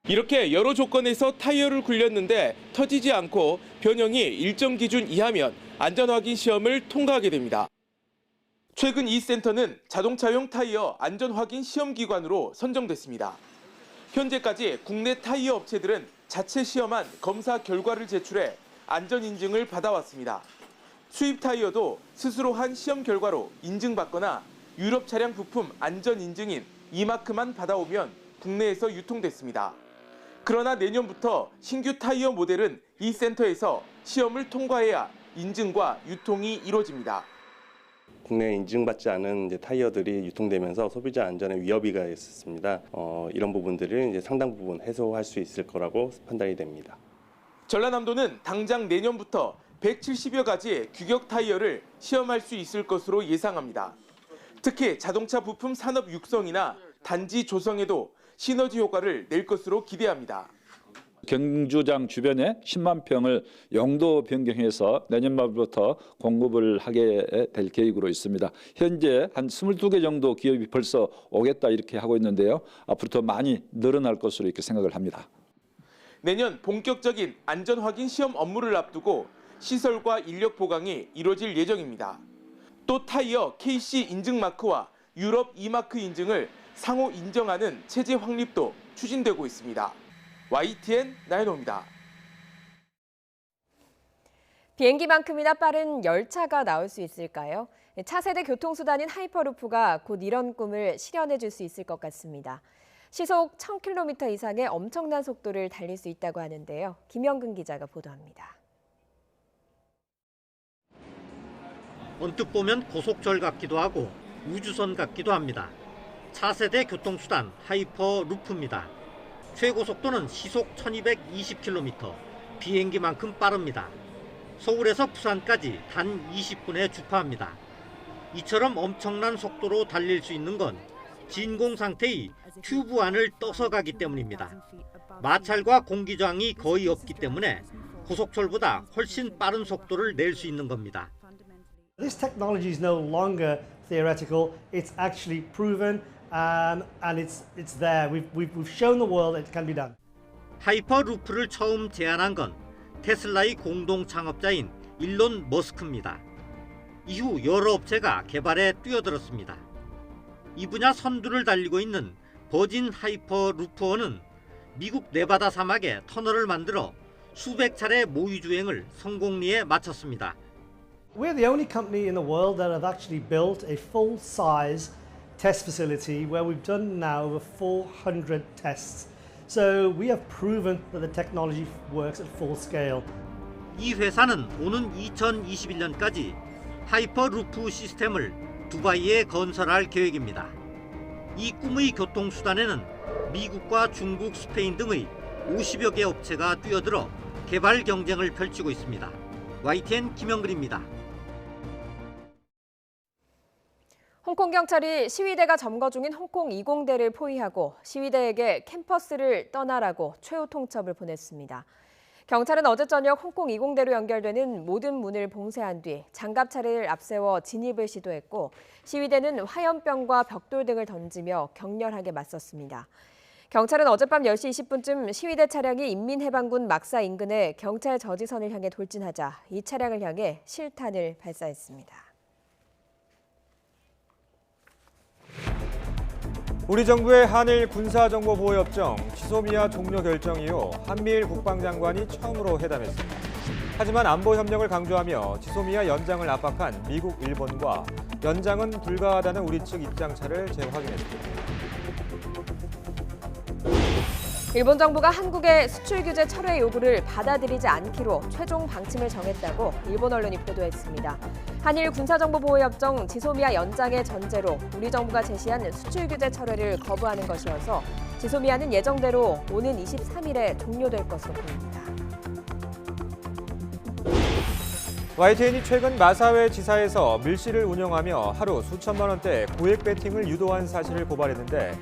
Speaker 4: 이렇게 여러 조건에서 타이어를 굴렸는데 터지지 않고 변형이 일정 기준 이하면 안전 확인 시험을 통과하게 됩니다. 최근 이 센터는 자동차용 타이어 안전 확인 시험 기관으로 선정됐습니다. 현재까지 국내 타이어 업체들은 자체 시험한 검사 결과를 제출해 안전 인증을 받아왔습니다. 수입 타이어도 스스로 한 시험 결과로 인증받거나 유럽 차량 부품 안전 인증인 이마크만 받아오면 국내에서 유통됐습니다. 그러나 내년부터 신규 타이어 모델은 이 센터에서 시험을 통과해야 인증과 유통이 이루어집니다.
Speaker 5: 국내에 인증받지 않은 타이어들이 유통되면서 소비자 안전에 위협이가 있었습니다. 이런 부분들을 상당 부분 해소할 수 있을 거라고 판단이 됩니다.
Speaker 4: 전라남도는 당장 내년부터 170여 가지의 규격 타이어를 시험할 수 있을 것으로 예상합니다. 특히 자동차 부품 산업 육성이나 단지 조성에도 시너지 효과를 낼 것으로 기대합니다.
Speaker 6: 경주장 주변에 10만 평을 용도 변경해서 내년 말부터 공급을 하게 될 계획으로 있습니다. 현재 한 22개 정도 기업이 벌써 오겠다 이렇게 하고 있는데요. 앞으로 더 많이 늘어날 것으로 이렇게 생각을 합니다.
Speaker 4: 내년 본격적인 안전 확인 시험 업무를 앞두고 시설과 인력 보강이 이루어질 예정입니다. 또 타이어 KC 인증 마크와 유럽 E마크 인증을 상호 인정하는 체제 확립도 추진되고 있습니다. YTN 나연호입니다.
Speaker 2: 비행기만큼이나 빠른 열차가 나올 수 있을까요? 차세대 교통수단인 하이퍼루프가 곧 이런 꿈을 실현해 줄 수 있을 것 같습니다. 시속 1000km 이상의 엄청난 속도를 달릴 수 있다고 하는데요. 김영근 기자가 보도합니다.
Speaker 7: 언뜻 보면 고속철 같기도 하고 우주선 같기도 합니다. 차세대 교통수단 하이퍼루프입니다. 최고 속도는 시속 1220km, 비행기만큼 빠릅니다. 서울에서 부산까지 단 20분에 주파합니다. 이처럼 엄청난 속도로 달릴 수 있는 건 진공 상태의 튜브 안을 떠서 가기 때문입니다. 마찰과 공기저항이 거의 없기 때문에 고속철보다 훨씬 빠른 속도를 낼 수 있는 겁니다.
Speaker 8: This technology is no longer theoretical. It's actually proven, and it's there. We've shown the world it can be done.
Speaker 7: 하이퍼루프를 처음 제안한 건 테슬라의 공동 창업자인 일론 머스크입니다. 이후 여러 업체가 개발에 뛰어들었습니다. 이 분야 선두를 달리고 있는 버진 하이퍼루프원은 미국 네바다 사막에 터널을 만들어 수백 차례 모의 주행을 성공리에 마쳤습니다.
Speaker 8: We're the only company in the world that have actually built a full-size test facility where we've done now over 400 tests. So we have proven that the technology works at full scale.
Speaker 7: 이 회사는 오는 2021년까지 하이퍼루프 시스템을 두바이에 건설할 계획입니다. 이 꿈의 교통수단에는 미국과 중국, 스페인 등의 50여 개 업체가 뛰어들어 개발 경쟁을 펼치고 있습니다. YTN 김영근입니다.
Speaker 2: 홍콩 경찰이 시위대가 점거 중인 홍콩 20대를 포위하고 시위대에게 캠퍼스를 떠나라고 최후 통첩을 보냈습니다. 경찰은 어제 저녁 홍콩 20대로 연결되는 모든 문을 봉쇄한 뒤 장갑차를 앞세워 진입을 시도했고 시위대는 화염병과 벽돌 등을 던지며 격렬하게 맞섰습니다. 경찰은 어젯밤 10시 20분쯤 시위대 차량이 인민해방군 막사 인근의 경찰 저지선을 향해 돌진하자 이 차량을 향해 실탄을 발사했습니다.
Speaker 1: 우리 정부의 한일 군사정보보호협정 지소미아 종료 결정 이후 한미일 국방장관이 처음으로 회담했습니다. 하지만 안보협력을 강조하며 지소미아 연장을 압박한 미국, 일본과 연장은 불가하다는 우리 측 입장차를 재확인했습니다.
Speaker 2: 일본 정부가 한국의 수출 규제 철회 요구를 받아들이지 않기로 최종 방침을 정했다고 일본 언론이 보도했습니다. 한일 군사정보보호협정 지소미아 연장의 전제로 우리 정부가 제시한 수출 규제 철회를 거부하는 것이어서 지소미아는 예정대로 오는 23일에 종료될 것으로 보입니다.
Speaker 1: YTN이 최근 마사회 지사에서 밀실을 운영하며 하루 수천만 원대 고액 베팅을 유도한 사실을 고발했는데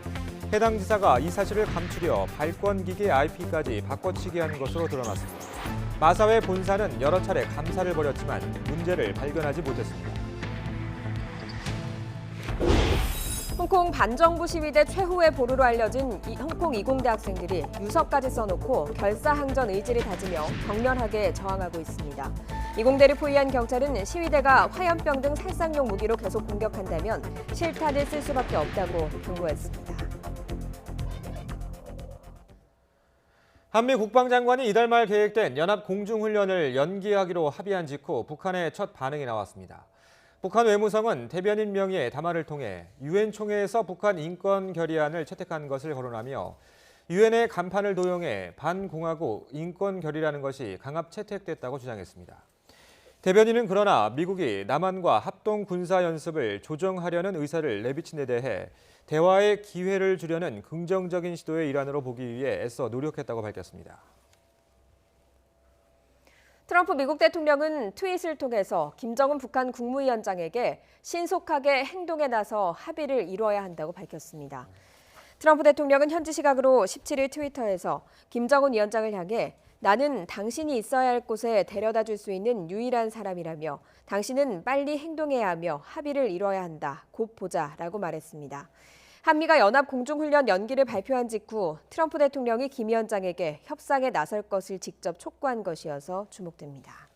Speaker 1: 해당 지사가 이 사실을 감추려 발권기기 IP까지 바꿔치기 한 것으로 드러났습니다. 마사회 본사는 여러 차례 감사를 벌였지만 문제를 발견하지 못했습니다.
Speaker 2: 홍콩 반정부 시위대 최후의 보루로 알려진 홍콩 이공대 학생들이 유서까지 써놓고 결사항전 의지를 다지며 격렬하게 저항하고 있습니다. 이공대를 포위한 경찰은 시위대가 화염병 등 살상용 무기로 계속 공격한다면 실탄을 쓸 수밖에 없다고 경고했습니다.
Speaker 1: 한미 국방장관이 이달 말 계획된 연합 공중훈련을 연기하기로 합의한 직후 북한의 첫 반응이 나왔습니다. 북한 외무성은 대변인 명의의 담화를 통해 유엔 총회에서 북한 인권 결의안을 채택한 것을 거론하며 유엔의 간판을 도용해 반공화국 인권 결의라는 것이 강압 채택됐다고 주장했습니다. 대변인은 그러나 미국이 남한과 합동 군사 연습을 조정하려는 의사를 내비친 데 대해 대화의 기회를 주려는 긍정적인 시도의 일환으로 보기 위해 애써 노력했다고 밝혔습니다.
Speaker 2: 트럼프 미국 대통령은 트윗을 통해서 김정은 북한 국무위원장에게 신속하게 행동에 나서 합의를 이뤄야 한다고 밝혔습니다. 트럼프 대통령은 현지 시각으로 17일 트위터에서 김정은 위원장을 향해 나는 당신이 있어야 할 곳에 데려다 줄 수 있는 유일한 사람이라며 당신은 빨리 행동해야 하며 합의를 이뤄야 한다. 곧 보자라고 말했습니다. 한미가 연합 공중훈련 연기를 발표한 직후 트럼프 대통령이 김 위원장에게 협상에 나설 것을 직접 촉구한 것이어서 주목됩니다.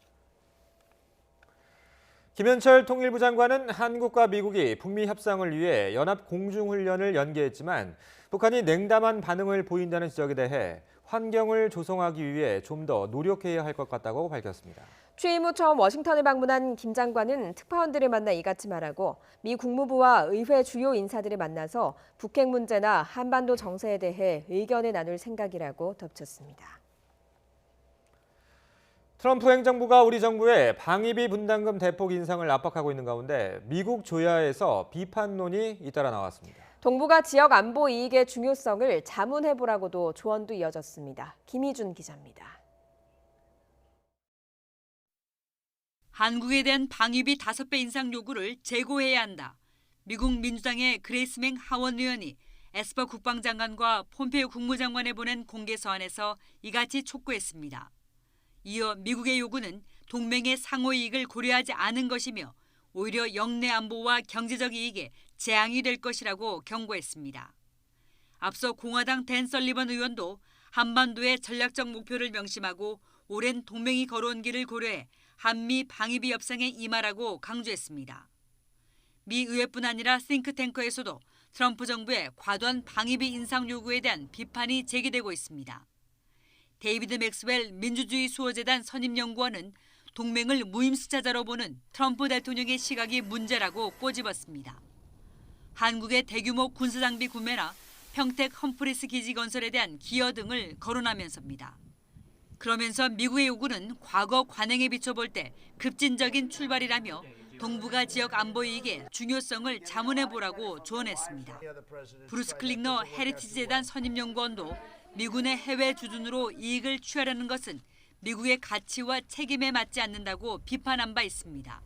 Speaker 1: 김현철 통일부 장관은 한국과 미국이 북미 협상을 위해 연합 공중훈련을 연기했지만 북한이 냉담한 반응을 보인다는 지적에 대해 환경을 조성하기 위해 좀 더 노력해야 할 것 같다고 밝혔습니다.
Speaker 2: 취임 후 처음 워싱턴을 방문한 김 장관은 특파원들을 만나 이같이 말하고 미 국무부와 의회 주요 인사들을 만나서 북핵 문제나 한반도 정세에 대해 의견을 나눌 생각이라고 덧붙였습니다.
Speaker 1: 트럼프 행정부가 우리 정부의 방위비 분담금 대폭 인상을 압박하고 있는 가운데 미국 조야에서 비판론이 잇따라 나왔습니다.
Speaker 2: 동북아 지역 안보 이익의 중요성을 자문해보라고도 조언도 이어졌습니다. 김희준 기자입니다.
Speaker 9: 한국에 대한 방위비 5배 인상 요구를 재고해야 한다. 미국 민주당의 그레이스맹 하원 의원이 에스퍼 국방장관과 폼페이오 국무장관에 보낸 공개 서한에서 이같이 촉구했습니다. 이어 미국의 요구는 동맹의 상호 이익을 고려하지 않은 것이며 오히려 영내 안보와 경제적 이익에 재앙이 될 것이라고 경고했습니다. 앞서 공화당 댄 설리번 의원도 한반도의 전략적 목표를 명심하고 오랜 동맹이 걸어온 길을 고려해 한미 방위비 협상에 임하라고 강조했습니다. 미 의회뿐 아니라 싱크탱크에서도 트럼프 정부의 과도한 방위비 인상 요구에 대한 비판이 제기되고 있습니다. 데이비드 맥스웰 민주주의 수호재단 선임연구원은 동맹을 무임승차자로 보는 트럼프 대통령의 시각이 문제라고 꼬집었습니다. 한국의 대규모 군사장비 구매나 평택 험프리스 기지 건설에 대한 기여 등을 거론하면서입니다. 그러면서 미국의 요구는 과거 관행에 비춰볼 때 급진적인 출발이라며 동북아 지역 안보 이익의 중요성을 자문해보라고 조언했습니다. 브루스 클링너 헤리티지 재단 선임연구원도 미군의 해외 주둔으로 이익을 취하려는 것은 미국의 가치와 책임에 맞지 않는다고 비판한 바 있습니다.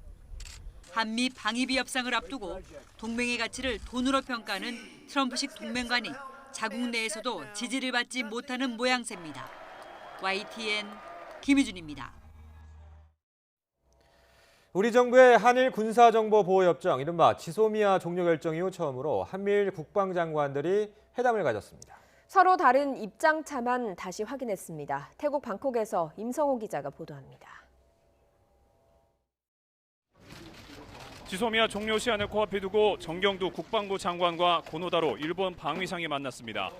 Speaker 9: 한미 방위비 협상을 앞두고 동맹의 가치를 돈으로 평가하는 트럼프식 동맹관이 자국 내에서도 지지를 받지 못하는 모양새입니다. YTN 김희준입니다.
Speaker 1: 우리 정부의 한일 군사정보보호협정, 이른바 지소미아 종료 결정 이후 처음으로 한미일 국방장관들이 회담을 가졌습니다.
Speaker 2: 서로 다른 입장차만 다시 확인했습니다. 태국 방콕에서 임성호 기자가 보도합니다.
Speaker 18: 지소미아 종료 시한을 코앞에 두고 정경두 국방부 장관과 고노다로 일본 방위상이 만났습니다.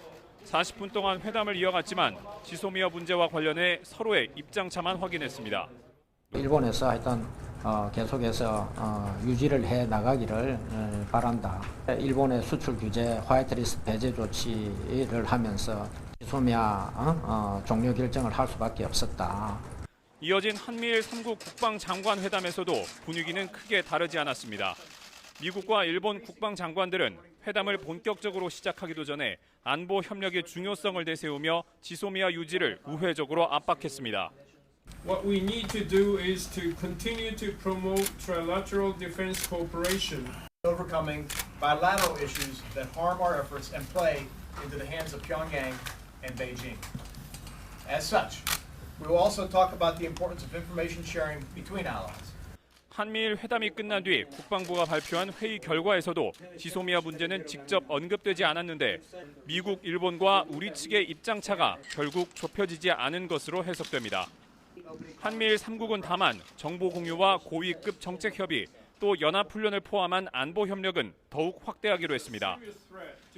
Speaker 18: 40분 동안 회담을 이어갔지만 지소미아 문제와 관련해 서로의 입장차만 확인했습니다.
Speaker 10: 일본에서 하여튼 계속해서 유지를 해 나가기를 바란다. 일본의 수출 규제 화이트리스트 배제 조치를 하면서 지소미아 종료 결정을 할 수밖에 없었다.
Speaker 18: 이어진 한미일 3국 국방장관 회담에서도 분위기는 크게 다르지 않았습니다. 미국과 일본 국방장관들은 회담을 본격적으로 시작하기도 전에 안보 협력의 중요성을 내세우며 지소미아 유지를 우회적으로 압박했습니다.
Speaker 11: What we need to do is to continue to promote trilateral defense cooperation,
Speaker 12: overcoming bilateral issues that harm our efforts and play into the hands of Pyongyang and Beijing. As such, we will also talk about the importance of information sharing between allies.
Speaker 18: 한미일 회담이 끝난 뒤 국방부가 발표한 회의 결과에서도 지소미아 문제는 직접 언급되지 않았는데 미국, 일본과 우리 측의 입장차가 결국 좁혀지지 않은 것으로 해석됩니다. 한미일 3국은 다만 정보 공유와 고위급 정책 협의, 또 연합훈련을 포함한 안보 협력은 더욱 확대하기로 했습니다.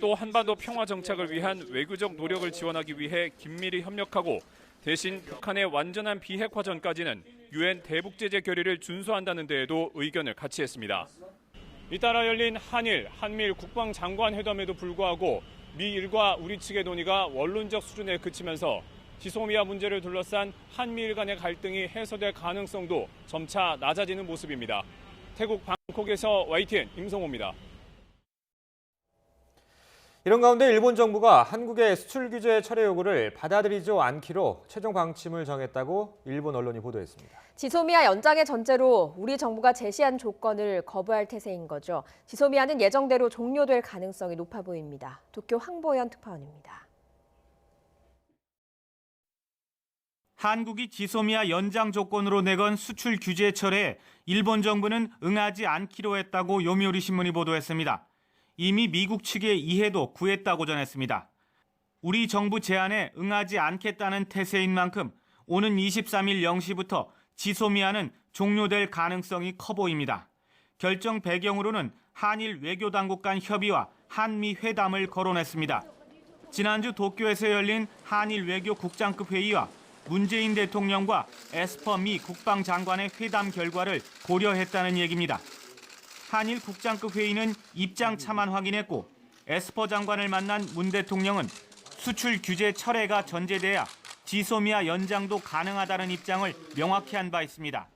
Speaker 18: 또 한반도 평화 정착을 위한 외교적 노력을 지원하기 위해 긴밀히 협력하고 대신 북한의 완전한 비핵화 전까지는 유엔 대북제재 결의를 준수한다는 데에도 의견을 같이 했습니다. 잇따라 열린 한미일 국방장관 회담에도 불구하고 미일과 우리 측의 논의가 원론적 수준에 그치면서 지소미아 문제를 둘러싼 한미일 간의 갈등이 해소될 가능성도 점차 낮아지는 모습입니다. 태국 방콕에서 YTN 임성호입니다.
Speaker 1: 이런 가운데 일본 정부가 한국의 수출 규제 철회 요구를 받아들이지 않기로 최종 방침을 정했다고 일본 언론이 보도했습니다.
Speaker 2: 지소미아 연장의 전제로 우리 정부가 제시한 조건을 거부할 태세인 거죠. 지소미아는 예정대로 종료될 가능성이 높아 보입니다. 도쿄 황보현 특파원입니다.
Speaker 13: 한국이 지소미아 연장 조건으로 내건 수출 규제 철회에 일본 정부는 응하지 않기로 했다고 요미우리 신문이 보도했습니다. 이미 미국 측의 이해도 구했다고 전했습니다. 우리 정부 제안에 응하지 않겠다는 태세인 만큼 오는 23일 0시부터 지소미아는 종료될 가능성이 커 보입니다. 결정 배경으로는 한일 외교당국 간 협의와 한미 회담을 거론했습니다. 지난주 도쿄에서 열린 한일 외교 국장급 회의와 문재인 대통령과 에스퍼 미 국방장관의 회담 결과를 고려했다는 얘기입니다. 한일 국장급 회의는 입장차만 확인했고 에스퍼 장관을 만난 문 대통령은 수출 규제 철회가 전제돼야 지소미아 연장도 가능하다는 입장을 명확히 한 바 있습니다.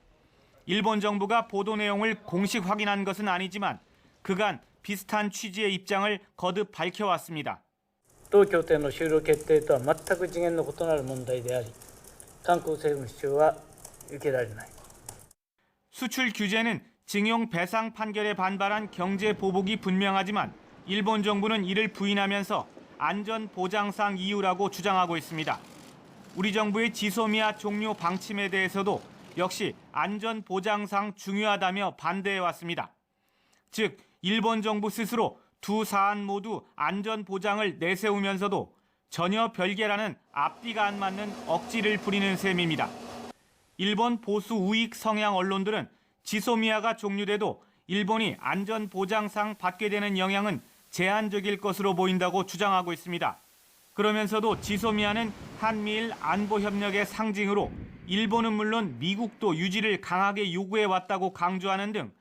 Speaker 13: 일본 정부가 보도 내용을 공식 확인한 것은 아니지만 그간 비슷한 취지의 입장을 거듭 밝혀왔습니다.
Speaker 14: 同協定の終了決定とは全く次元の異なる問題であり、韓国政府の主張は受けられない。
Speaker 13: 수출 규제는 징용 배상 판결에 반발한 경제 보복이 분명하지만 일본 정부는 이를 부인하면서 안전 보장상 이유라고 주장하고 있습니다. 우리 정부의 지소미아 종료 방침에 대해서도 역시 안전 보장상 중요하다며 반대해 왔습니다. 즉 일본 정부 스스로 두 사안 모두 안전 보장을 내세우면서도 전혀 별개라는 앞뒤가 안 맞는 억지를 부리는 셈입니다. 일본 보수 우익 성향 언론들은 지소미아가 종료돼도 일본이 안전 보장상 받게 되는 영향은 제한적일 것으로 보인다고 주장하고 있습니다. 그러면서도 지소미아는 한미일 안보 협력의 상징으로 일본은 물론 미국도 유지를 강하게 요구해 왔다고 강조하는 등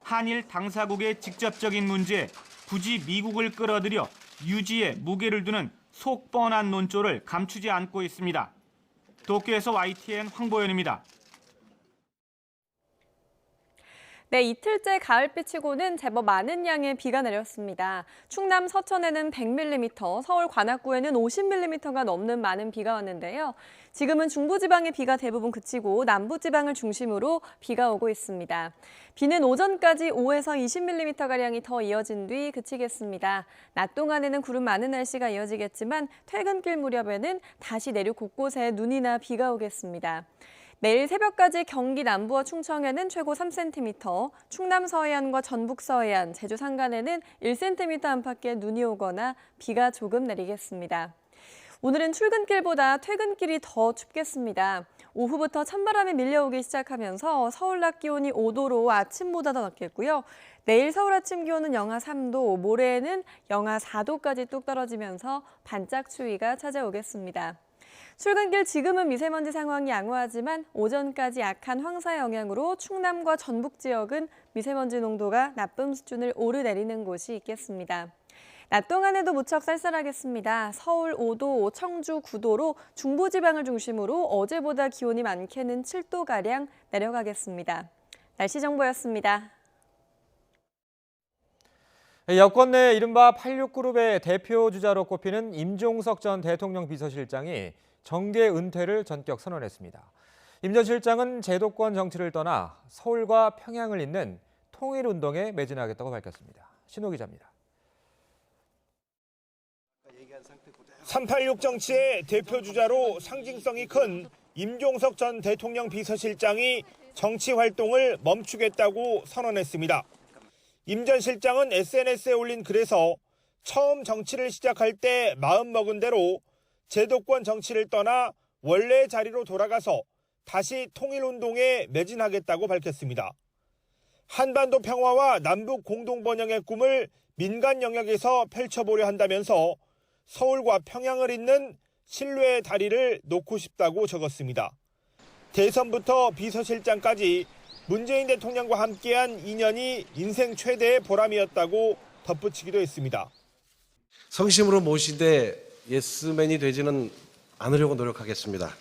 Speaker 13: 한일 당사국의 직접적인 문제에 굳이 미국을 끌어들여 유지에 무게를 두는 속 뻔한 논조를 감추지 않고 있습니다. 도쿄에서 YTN 황보현입니다.
Speaker 15: 네, 이틀째 가을비치고는 제법 많은 양의 비가 내렸습니다. 충남 서천에는 100mm, 서울 관악구에는 50mm가 넘는 많은 비가 왔는데요. 지금은 중부지방의 비가 대부분 그치고 남부지방을 중심으로 비가 오고 있습니다. 비는 오전까지 5에서 20mm가량이 더 이어진 뒤 그치겠습니다. 낮 동안에는 구름 많은 날씨가 이어지겠지만 퇴근길 무렵에는 다시 내륙 곳곳에 눈이나 비가 오겠습니다. 내일 새벽까지 경기 남부와 충청에는 최고 3cm, 충남 서해안과 전북 서해안, 제주 산간에는 1cm 안팎의 눈이 오거나 비가 조금 내리겠습니다. 오늘은 출근길보다 퇴근길이 더 춥겠습니다. 오후부터 찬바람이 밀려오기 시작하면서 서울 낮 기온이 5도로 아침보다 더 낮겠고요. 내일 서울 아침 기온은 영하 3도, 모레는 영하 4도까지 뚝 떨어지면서 반짝 추위가 찾아오겠습니다. 출근길 지금은 미세먼지 상황이 양호하지만 오전까지 약한 황사 영향으로 충남과 전북 지역은 미세먼지 농도가 나쁨 수준을 오르내리는 곳이 있겠습니다. 낮 동안에도 무척 쌀쌀하겠습니다. 서울 5도, 청주 9도로 중부지방을 중심으로 어제보다 기온이 많게는 7도가량 내려가겠습니다. 날씨 정보였습니다.
Speaker 1: 여권 내 이른바 86그룹의 대표 주자로 꼽히는 임종석 전 대통령 비서실장이 정계 은퇴를 전격 선언했습니다. 임 전 실장은 제도권 정치를 떠나 서울과 평양을 잇는 통일운동에 매진하겠다고 밝혔습니다. 신호 기자입니다.
Speaker 3: 386 정치의 대표 주자로 상징성이 큰 임종석 전 대통령 비서실장이 정치 활동을 멈추겠다고 선언했습니다. 임 전 실장은 SNS에 올린 글에서 처음 정치를 시작할 때 마음먹은 대로 제도권 정치를 떠나 원래 자리로 돌아가서 다시 통일운동에 매진하겠다고 밝혔습니다. 한반도 평화와 남북 공동번영의 꿈을 민간 영역에서 펼쳐보려 한다면서 서울과 평양을 잇는 신뢰의 다리를 놓고 싶다고 적었습니다. 대선부터 비서실장까지 문재인 대통령과 함께한 인연이 인생 최대의 보람이었다고 덧붙이기도 했습니다.
Speaker 16: 성심으로 모시되 예스맨이 되지는 않으려고 노력하겠습니다.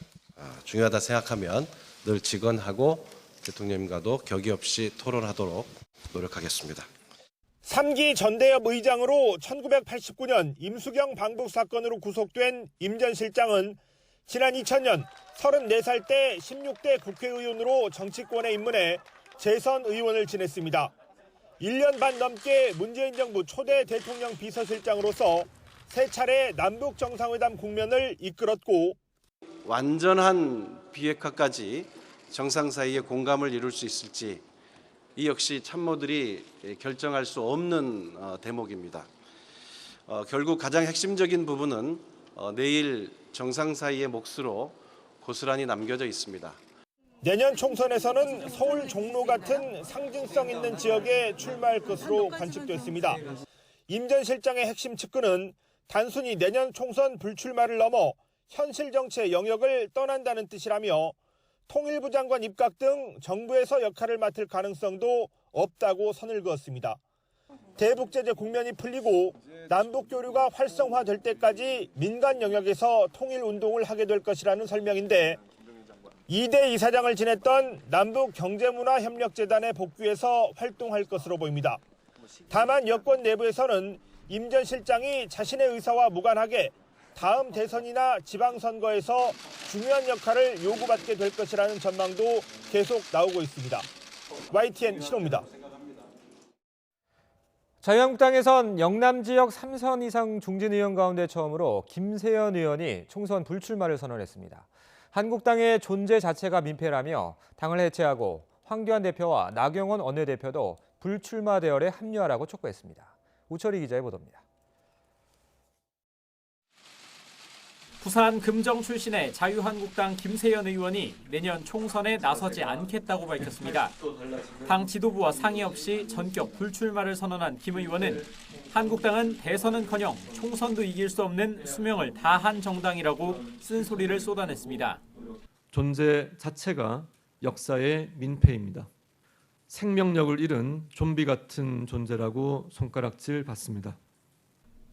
Speaker 16: 중요하다 생각하면 늘 직언하고 대통령님과도 격의 없이 토론하도록 노력하겠습니다.
Speaker 3: 3기 전대협 의장으로 1989년 임수경 방북 사건으로 구속된 임 전 실장은 지난 2000년 34살 때 16대 국회의원으로 정치권에 입문해 재선 의원을 지냈습니다. 1년 반 넘게 문재인 정부 초대 대통령 비서실장으로서 3차례 남북 정상회담 국면을 이끌었고
Speaker 16: 완전한 비핵화까지 정상 사이에 공감을 이룰 수 있을지 이 역시 참모들이 결정할 수 없는 대목입니다. 결국 가장 핵심적인 부분은 내일 정상 사이의 몫으로 고스란히 남겨져 있습니다.
Speaker 3: 내년 총선에서는 서울 종로 같은 상징성 있는 지역에 출마할 것으로 관측됐습니다. 임 전 실장의 핵심 측근은 단순히 내년 총선 불출마를 넘어 현실 정치의 영역을 떠난다는 뜻이라며 통일부 장관 입각 등 정부에서 역할을 맡을 가능성도 없다고 선을 그었습니다. 대북제재 국면이 풀리고 남북 교류가 활성화될 때까지 민간 영역에서 통일운동을 하게 될 것이라는 설명인데 2대 이사장을 지냈던 남북경제문화협력재단에 복귀해서 활동할 것으로 보입니다. 다만 여권 내부에서는 임 전 실장이 자신의 의사와 무관하게 다음 대선이나 지방선거에서 중요한 역할을 요구받게 될 것이라는 전망도 계속 나오고 있습니다. YTN 신호입니다.
Speaker 1: 자유한국당에선 영남 지역 3선 이상 중진 의원 가운데 처음으로 김세연 의원이 총선 불출마를 선언했습니다. 한국당의 존재 자체가 민폐라며 당을 해체하고 황교안 대표와 나경원 원내대표도 불출마 대열에 합류하라고 촉구했습니다. 우철희 기자의 보도입니다.
Speaker 17: 부산 금정 출신의 자유한국당 김세연 의원이 내년 총선에 나서지 않겠다고 밝혔습니다. 당 지도부와 상의 없이 전격 불출마를 선언한 김 의원은 한국당은 대선은커녕 총선도 이길 수 없는 수명을 다한 정당이라고 쓴소리를 쏟아냈습니다.
Speaker 20: 존재 자체가 역사의 민폐입니다. 생명력을 잃은 좀비 같은 존재라고 손가락질 받습니다.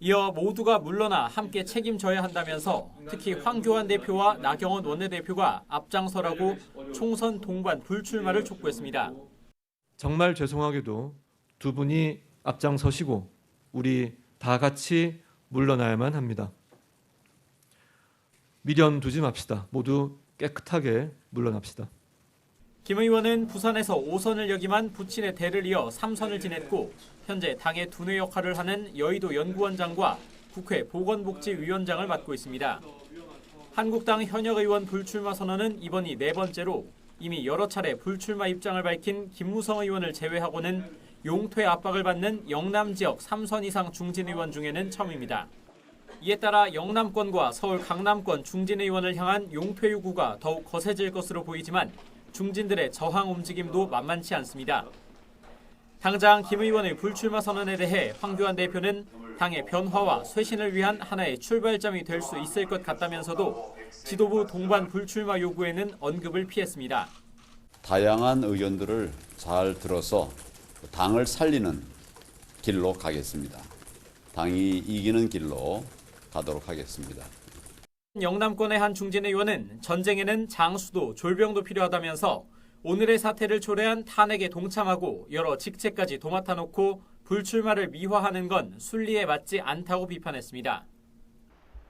Speaker 17: 이어 모두가 물러나 함께 책임져야 한다면서 특히 황교안 대표와 나경원 원내대표가 앞장서라고 총선 동반 불출마를 촉구했습니다.
Speaker 20: 정말 죄송하게도 두 분이 앞장서시고 우리 다 같이 물러나야만 합니다. 미련 두지 맙시다. 모두 깨끗하게 물러납시다.
Speaker 17: 김 의원은 부산에서 5선을 역임한 부친의 대를 이어 3선을 지냈고 현재 당의 두뇌 역할을 하는 여의도 연구원장과 국회 보건복지위원장을 맡고 있습니다. 한국당 현역 의원 불출마 선언은 이번이 4번째로 이미 여러 차례 불출마 입장을 밝힌 김무성 의원을 제외하고는 용퇴 압박을 받는 영남 지역 3선 이상 중진 의원 중에는 처음입니다. 이에 따라 영남권과 서울 강남권 중진 의원을 향한 용표 요구가 더욱 거세질 것으로 보이지만 중진들의 저항 움직임도 만만치 않습니다. 당장 김 의원의 불출마 선언에 대해 황교안 대표는 당의 변화와 쇄신을 위한 하나의 출발점이 될 수 있을 것 같다면서도 지도부 동반 불출마 요구에는 언급을 피했습니다.
Speaker 19: 다양한 의견들을 잘 들어서 당을 살리는 길로 가겠습니다. 당이 이기는 길로 가도록 하겠습니다.
Speaker 17: 영남권의 한 중진 의원은 전쟁에는 장수도 졸병도 필요하다면서 오늘의 사태를 초래한 탄핵에 동참하고 여러 직책까지 도맡아 놓고 불출마를 미화하는 건 순리에 맞지 않다고 비판했습니다.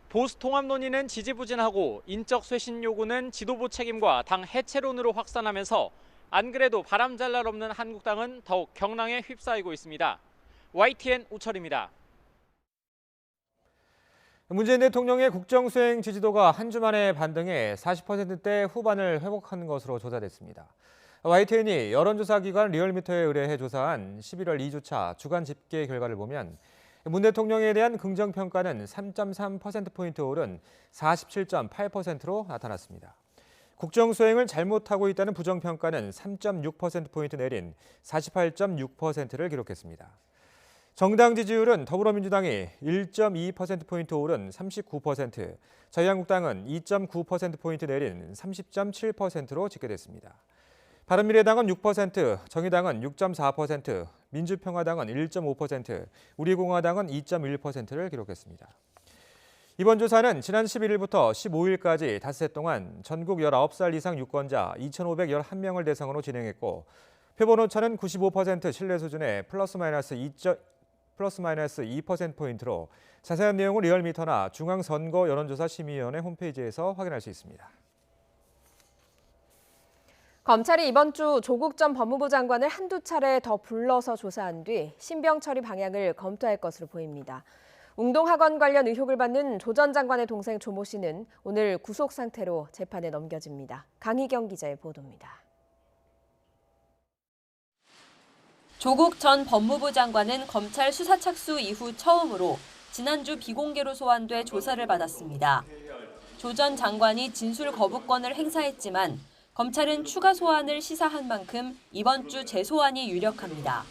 Speaker 17: 보수 통합 논의는 지지부진하고 인적 쇄신 요구는 지도부 책임과 당 해체론으로 확산하면서 안 그래도 바람잘 날 없는 한국당은 더욱 경랑에 휩싸이고 있습니다. YTN 우철입니다.
Speaker 1: 문재인 대통령의 국정수행 지지도가 한 주 만에 반등해 40%대 후반을 회복한 것으로 조사됐습니다. YTN이 여론조사기관 리얼미터에 의뢰해 조사한 11월 2주차 주간 집계 결과를 보면 문 대통령에 대한 긍정평가는 3.3%포인트 오른 47.8%로 나타났습니다. 국정수행을 잘못하고 있다는 부정평가는 3.6%포인트 내린 48.6%를 기록했습니다. 정당 지지율은 더불어민주당이 1.2%포인트 오른 39%, 자유한국당은 2.9%포인트 내린 30.7%로 집계됐습니다. 바른미래당은 6%, 정의당은 6.4%, 민주평화당은 1.5%, 우리공화당은 2.1%를 기록했습니다. 이번 조사는 지난 11일부터 15일까지 닷새 동안 전국 19살 이상 유권자 2,511명을 대상으로 진행했고 표본 오차는 95% 신뢰 수준의 플러스 마이너스 2%포인트로 자세한 내용은 리얼미터나 중앙선거 여론조사 심의위원회 홈페이지에서 확인할 수 있습니다.
Speaker 2: 검찰이 이번 주 조국 전 법무부 장관을 한두 차례 더 불러서 조사한 뒤 신병 처리 방향을 검토할 것으로 보입니다. 웅동학원 관련 의혹을 받는 조 전 장관의 동생 조모 씨는 오늘 구속 상태로 재판에 넘겨집니다. 강희경 기자의 보도입니다.
Speaker 21: 조국 전 법무부 장관은 검찰 수사 착수 이후 처음으로 지난주 비공개로 소환돼 조사를 받았습니다. 조 전 장관이 진술 거부권을 행사했지만 검찰은 추가 소환을 시사한 만큼 이번 주 재소환이 유력합니다.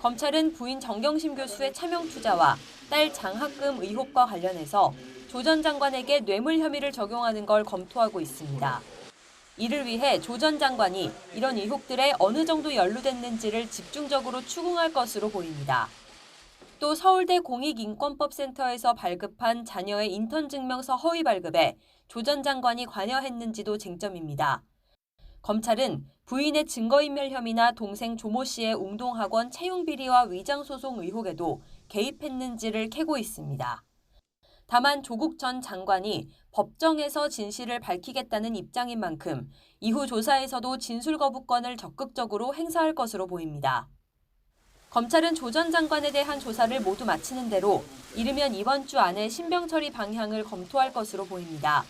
Speaker 21: 검찰은 부인 정경심 교수의 차명 투자와 딸 장학금 의혹과 관련해서 조 전 장관에게 뇌물 혐의를 적용하는 걸 검토하고 있습니다. 이를 위해 조 전 장관이 이런 의혹들에 어느 정도 연루됐는지를 집중적으로 추궁할 것으로 보입니다. 또 서울대 공익인권법센터에서 발급한 자녀의 인턴 증명서 허위 발급에 조 전 장관이 관여했는지도 쟁점입니다. 검찰은 부인의 증거인멸 혐의나 동생 조모 씨의 웅동학원 채용 비리와 위장 소송 의혹에도 개입했는지를 캐고 있습니다. 다만 조국 전 장관이 법정에서 진실을 밝히겠다는 입장인 만큼 이후 조사에서도 진술 거부권을 적극적으로 행사할 것으로 보입니다. 검찰은 조 전 장관에 대한 조사를 모두 마치는 대로 이르면 이번 주 안에 신병 처리 방향을 검토할 것으로 보입니다.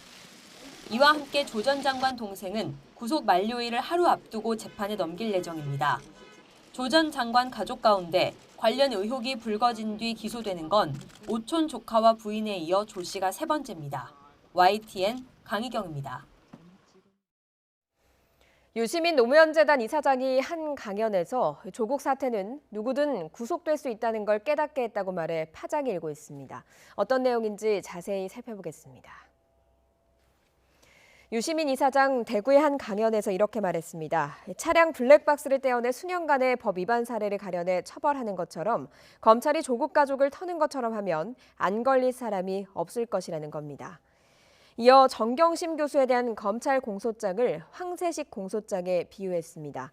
Speaker 21: 이와 함께 조 전 장관 동생은 구속 만료일을 하루 앞두고 재판에 넘길 예정입니다. 조 전 장관 가족 가운데 관련 의혹이 불거진 뒤 기소되는 건 오촌 조카와 부인에 이어 조 씨가 세 번째입니다. YTN 강희경입니다.
Speaker 2: 유시민 노무현재단 이사장이 한 강연에서 조국 사태는 누구든 구속될 수 있다는 걸 깨닫게 했다고 말해 파장이 일고 있습니다. 어떤 내용인지 자세히 살펴보겠습니다. 유시민 이사장 대구의 한 강연에서 이렇게 말했습니다. 차량 블랙박스를 떼어내 수년간의 법 위반 사례를 가려내 처벌하는 것처럼 검찰이 조국 가족을 터는 것처럼 하면 안 걸릴 사람이 없을 것이라는 겁니다. 이어 정경심 교수에 대한 검찰 공소장을 황새식 공소장에 비유했습니다.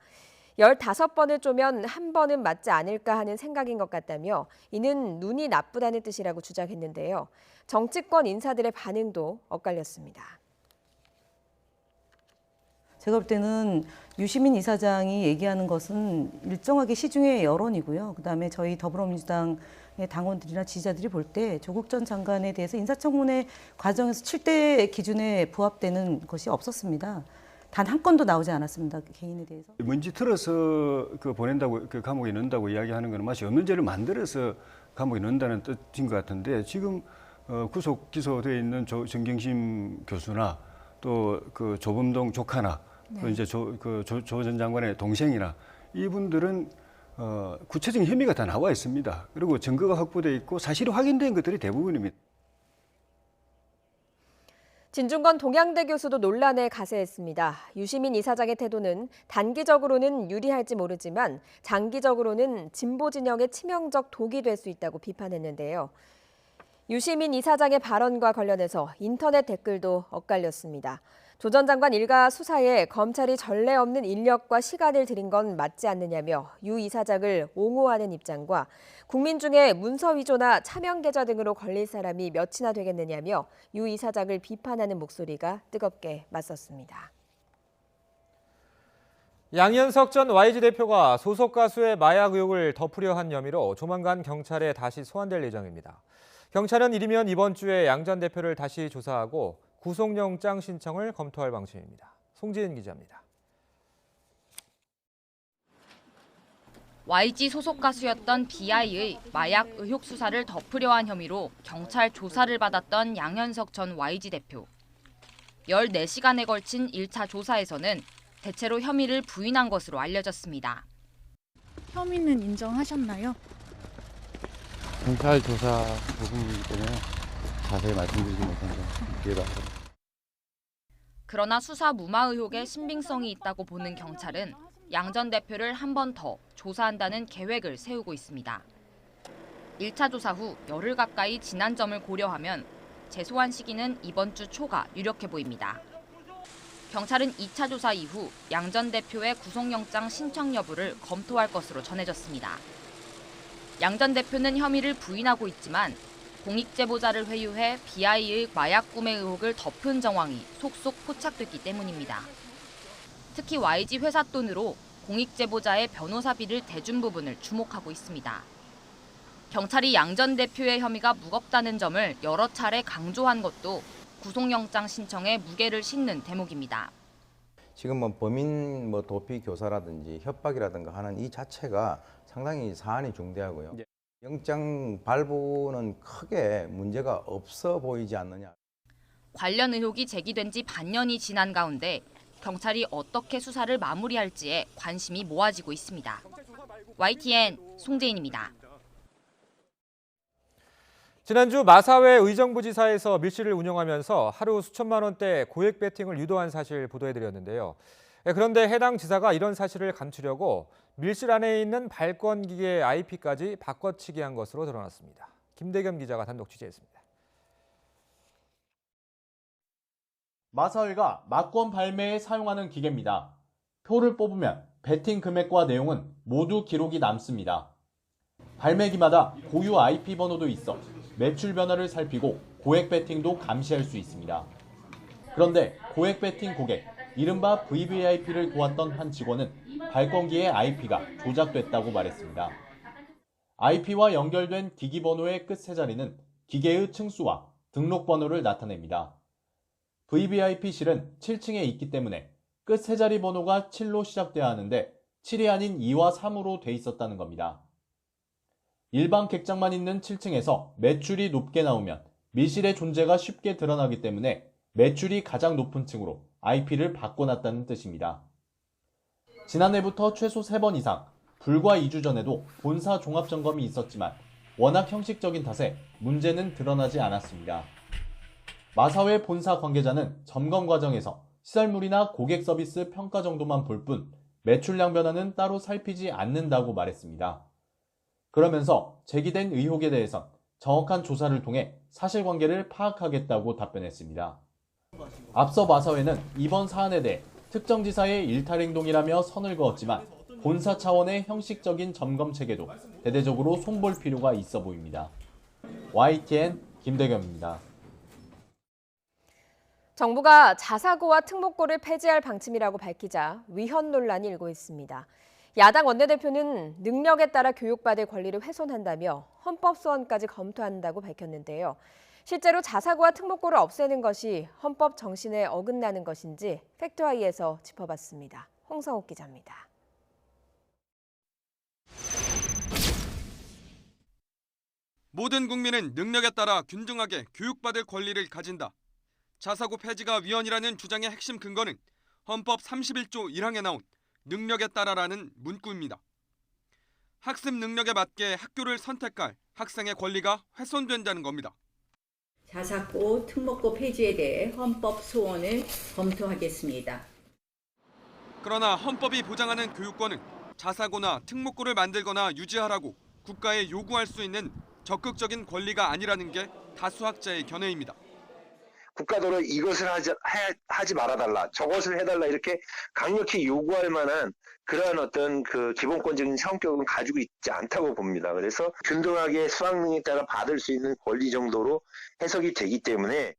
Speaker 2: 15번을 쪼면 한 번은 맞지 않을까 하는 생각인 것 같다며 이는 눈이 나쁘다는 뜻이라고 주장했는데요. 정치권 인사들의 반응도 엇갈렸습니다.
Speaker 22: 제가 볼 때는 유시민 이사장이 얘기하는 것은 일정하게 시중의 여론이고요. 그다음에 저희 더불어민주당의 당원들이나 지지자들이 볼 때 조국 전 장관에 대해서 인사청문회 과정에서 7대 기준에 부합되는 것이 없었습니다. 단 한 건도 나오지 않았습니다. 개인에 대해서.
Speaker 23: 뭔지 틀어서 보낸다고 감옥에 넣는다고 이야기하는 것은 마치 없는 죄를 만들어서 감옥에 넣는다는 뜻인 것 같은데 지금 구속 기소되어 있는 정경심 교수나 또 그 조범동 조카나 또 이제 조 전 장관의 동생이나 이분들은 구체적인 혐의가 다 나와 있습니다. 그리고 증거가 확보돼 있고 사실이 확인된 것들이 대부분입니다.
Speaker 2: 진중권 동양대 교수도 논란에 가세했습니다. 유시민 이사장의 태도는 단기적으로는 유리할지 모르지만 장기적으로는 진보 진영의 치명적 독이 될 수 있다고 비판했는데요. 유시민 이사장의 발언과 관련해서 인터넷 댓글도 엇갈렸습니다. 조 전 장관 일가 수사에 검찰이 전례 없는 인력과 시간을 들인 건 맞지 않느냐며 유 이사장을 옹호하는 입장과 국민 중에 문서 위조나 차명 계좌 등으로 걸릴 사람이 몇이나 되겠느냐며 유 이사장을 비판하는 목소리가 뜨겁게 맞섰습니다.
Speaker 1: 양현석 전 YG 대표가 소속 가수의 마약 의혹을 덮으려 한 혐의로 조만간 경찰에 다시 소환될 예정입니다. 경찰은 이르면 이번 주에 양 전 대표를 다시 조사하고 구속영장 신청을 검토할 방침입니다. 송지은 기자입니다.
Speaker 4: YG 소속 가수였던 BI의 마약 의혹 수사를 덮으려 한 혐의로 경찰 조사를 받았던 양현석 전 YG 대표. 14시간에 걸친 1차 조사에서는 대체로 혐의를 부인한 것으로 알려졌습니다.
Speaker 5: 혐의는 인정하셨나요?
Speaker 6: 경찰 조사 부분이기 때문에 자세히 말씀드리지 못한 점 이해가 됩니다.
Speaker 4: 그러나 수사 무마 의혹에 신빙성이 있다고 보는 경찰은 양 전 대표를 한 번 더 조사한다는 계획을 세우고 있습니다. 1차 조사 후 열흘 가까이 지난 점을 고려하면 재소환 시기는 이번 주 초가 유력해 보입니다. 경찰은 2차 조사 이후 양 전 대표의 구속영장 신청 여부를 검토할 것으로 전해졌습니다. 양 전 대표는 혐의를 부인하고 있지만 공익제보자를 회유해 BI의 마약 구매 의혹을 덮은 정황이 속속 포착됐기 때문입니다. 특히 YG 회사 돈으로 공익제보자의 변호사비를 대준 부분을 주목하고 있습니다. 경찰이 양 전 대표의 혐의가 무겁다는 점을 여러 차례 강조한 것도 구속영장 신청에 무게를 싣는 대목입니다.
Speaker 24: 지금 범인 도피 교사라든지 협박이라든가 하는 이 자체가 상당히 사안이 중대하고요. 영장 발부는 크게 문제가 없어 보이지 않느냐.
Speaker 4: 관련 의혹이 제기된 지 반년이 지난 가운데 경찰이 어떻게 수사를 마무리할지에 관심이 모아지고 있습니다. YTN 송재인입니다.
Speaker 1: 지난주 마사회 의정부지사에서 밀실을 운영하면서 하루 수천만 원대 고액 베팅을 유도한 사실 보도해드렸는데요. 그런데 해당 지사가 이런 사실을 감추려고 밀실 안에 있는 발권기계 IP까지 바꿔치기 한 것으로 드러났습니다. 김대겸 기자가 단독 취재했습니다.
Speaker 25: 마사회가 막권 발매에 사용하는 기계입니다. 표를 뽑으면 베팅 금액과 내용은 모두 기록이 남습니다. 발매기마다 고유 IP 번호도 있어 매출 변화를 살피고 고액 베팅도 감시할 수 있습니다. 그런데 고액 베팅 고객, 이른바 VVIP를 도왔던 한 직원은 발권기의 IP가 조작됐다고 말했습니다. IP와 연결된 기기 번호의 끝 세 자리는 기계의 층수와 등록 번호를 나타냅니다. VVIP실은 7층에 있기 때문에 끝 세 자리 번호가 7로 시작돼야 하는데 7이 아닌 2와 3으로 돼 있었다는 겁니다. 일반 객장만 있는 7층에서 매출이 높게 나오면 밀실의 존재가 쉽게 드러나기 때문에 매출이 가장 높은 층으로 IP를 바꿔놨다는 뜻입니다. 지난해부터 최소 3번 이상, 불과 2주 전에도 본사 종합점검이 있었지만 워낙 형식적인 탓에 문제는 드러나지 않았습니다. 마사회 본사 관계자는 점검 과정에서 시설물이나 고객 서비스 평가 정도만 볼 뿐 매출량 변화는 따로 살피지 않는다고 말했습니다. 그러면서 제기된 의혹에 대해선 정확한 조사를 통해 사실관계를 파악하겠다고 답변했습니다. 앞서 마사회는 이번 사안에 대해 특정 지사의 일탈 행동이라며 선을 그었지만 본사 차원의 형식적인 점검 체계도 대대적으로 손볼 필요가 있어 보입니다. YTN 김대겸입니다.
Speaker 2: 정부가 자사고와 특목고를 폐지할 방침이라고 밝히자 위헌 논란이 일고 있습니다. 야당 원내대표는 능력에 따라 교육받을 권리를 훼손한다며 헌법 소원까지 검토한다고 밝혔는데요. 실제로 자사고와 특목고를 없애는 것이 헌법 정신에 어긋나는 것인지 팩트아이에서 짚어봤습니다. 홍성욱 기자입니다.
Speaker 7: 모든 국민은 능력에 따라 균등하게 교육받을 권리를 가진다. 자사고 폐지가 위헌이라는 주장의 핵심 근거는 헌법 31조 1항에 나온 능력에 따라라는 문구입니다. 학습 능력에 맞게 학교를 선택할 학생의 권리가 훼손된다는 겁니다.
Speaker 8: 자사고, 특목고 폐지에 대해 헌법 소원을 검토하겠습니다.
Speaker 7: 그러나 헌법이 보장하는 교육권은 자사고나 특목고를 만들거나 유지하라고 국가에 요구할 수 있는 적극적인 권리가 아니라는 게 다수 학자의 견해입니다.
Speaker 9: 국가도로 이것을 하지 말아달라, 저것을 해달라 이렇게 강력히 요구할 만한 그러한 어떤 그 기본권적인 성격은 가지고 있지 않다고 봅니다. 그래서 균등하게 수학능에 따라 받을 수 있는 권리 정도로 해석이 되기 때문에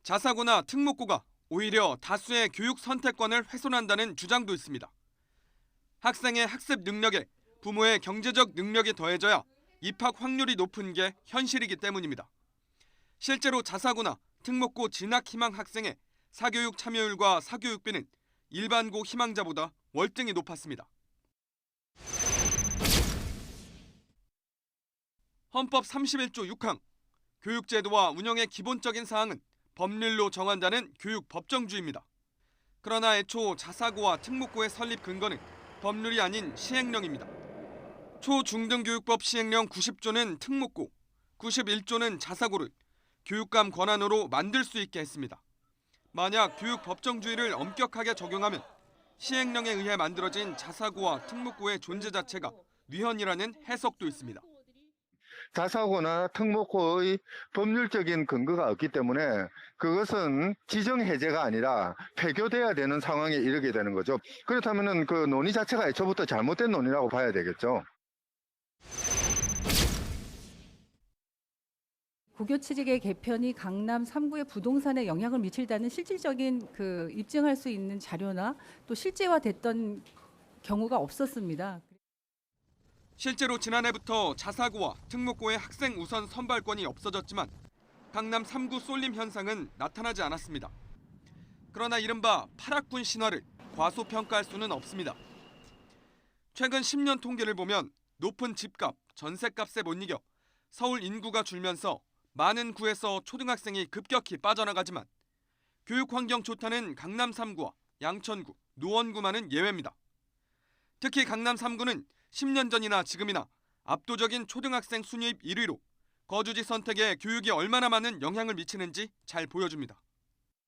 Speaker 7: 자사고나 특목고가 오히려 다수의 교육 선택권을 훼손한다는 주장도 있습니다. 학생의 학습 능력에 부모의 경제적 능력이 더해져야 입학 확률이 높은 게 현실이기 때문입니다. 실제로 자사고나 특목고 진학 희망 학생의 사교육 참여율과 사교육비는 일반고 희망자보다 월등히 높았습니다. 헌법 31조 6항, 교육제도와 운영의 기본적인 사항은 법률로 정한다는 교육 법정주의입니다. 그러나 애초 자사고와 특목고의 설립 근거는 법률이 아닌 시행령입니다. 초중등교육법 시행령 90조는 특목고, 91조는 자사고를 교육감 권한으로 만들 수 있게 했습니다. 만약 교육 법정주의를 엄격하게 적용하면 시행령에 의해 만들어진 자사고와 특목고의 존재 자체가 위헌이라는 해석도 있습니다.
Speaker 10: 자사고나 특목고의 법률적인 근거가 없기 때문에 그것은 지정 해제가 아니라 폐교돼야 되는 상황에 이르게 되는 거죠. 그렇다면 그 논의 자체가 애초부터 잘못된 논의라고 봐야 되겠죠.
Speaker 11: 국유체제의 개편이 강남 3구의 부동산에 영향을 미칠다는 실질적인 입증할 수 있는 자료나 또 실제화됐던 경우가 없었습니다.
Speaker 7: 실제로 지난해부터 자사고와 특목고의 학생 우선 선발권이 없어졌지만 강남 3구 쏠림 현상은 나타나지 않았습니다. 그러나 이른바 파락군 신화를 과소평가할 수는 없습니다. 최근 10년 통계를 보면 높은 집값, 전셋값에 못 이겨 서울 인구가 줄면서 많은 구에서 초등학생이 급격히 빠져나가지만 교육 환경 좋다는 강남 3구와 양천구, 노원구만은 예외입니다. 특히 강남 3구는 10년 전이나 지금이나 압도적인 초등학생 순위입 1위로 거주지 선택에 교육이 얼마나 많은 영향을 미치는지 잘 보여줍니다.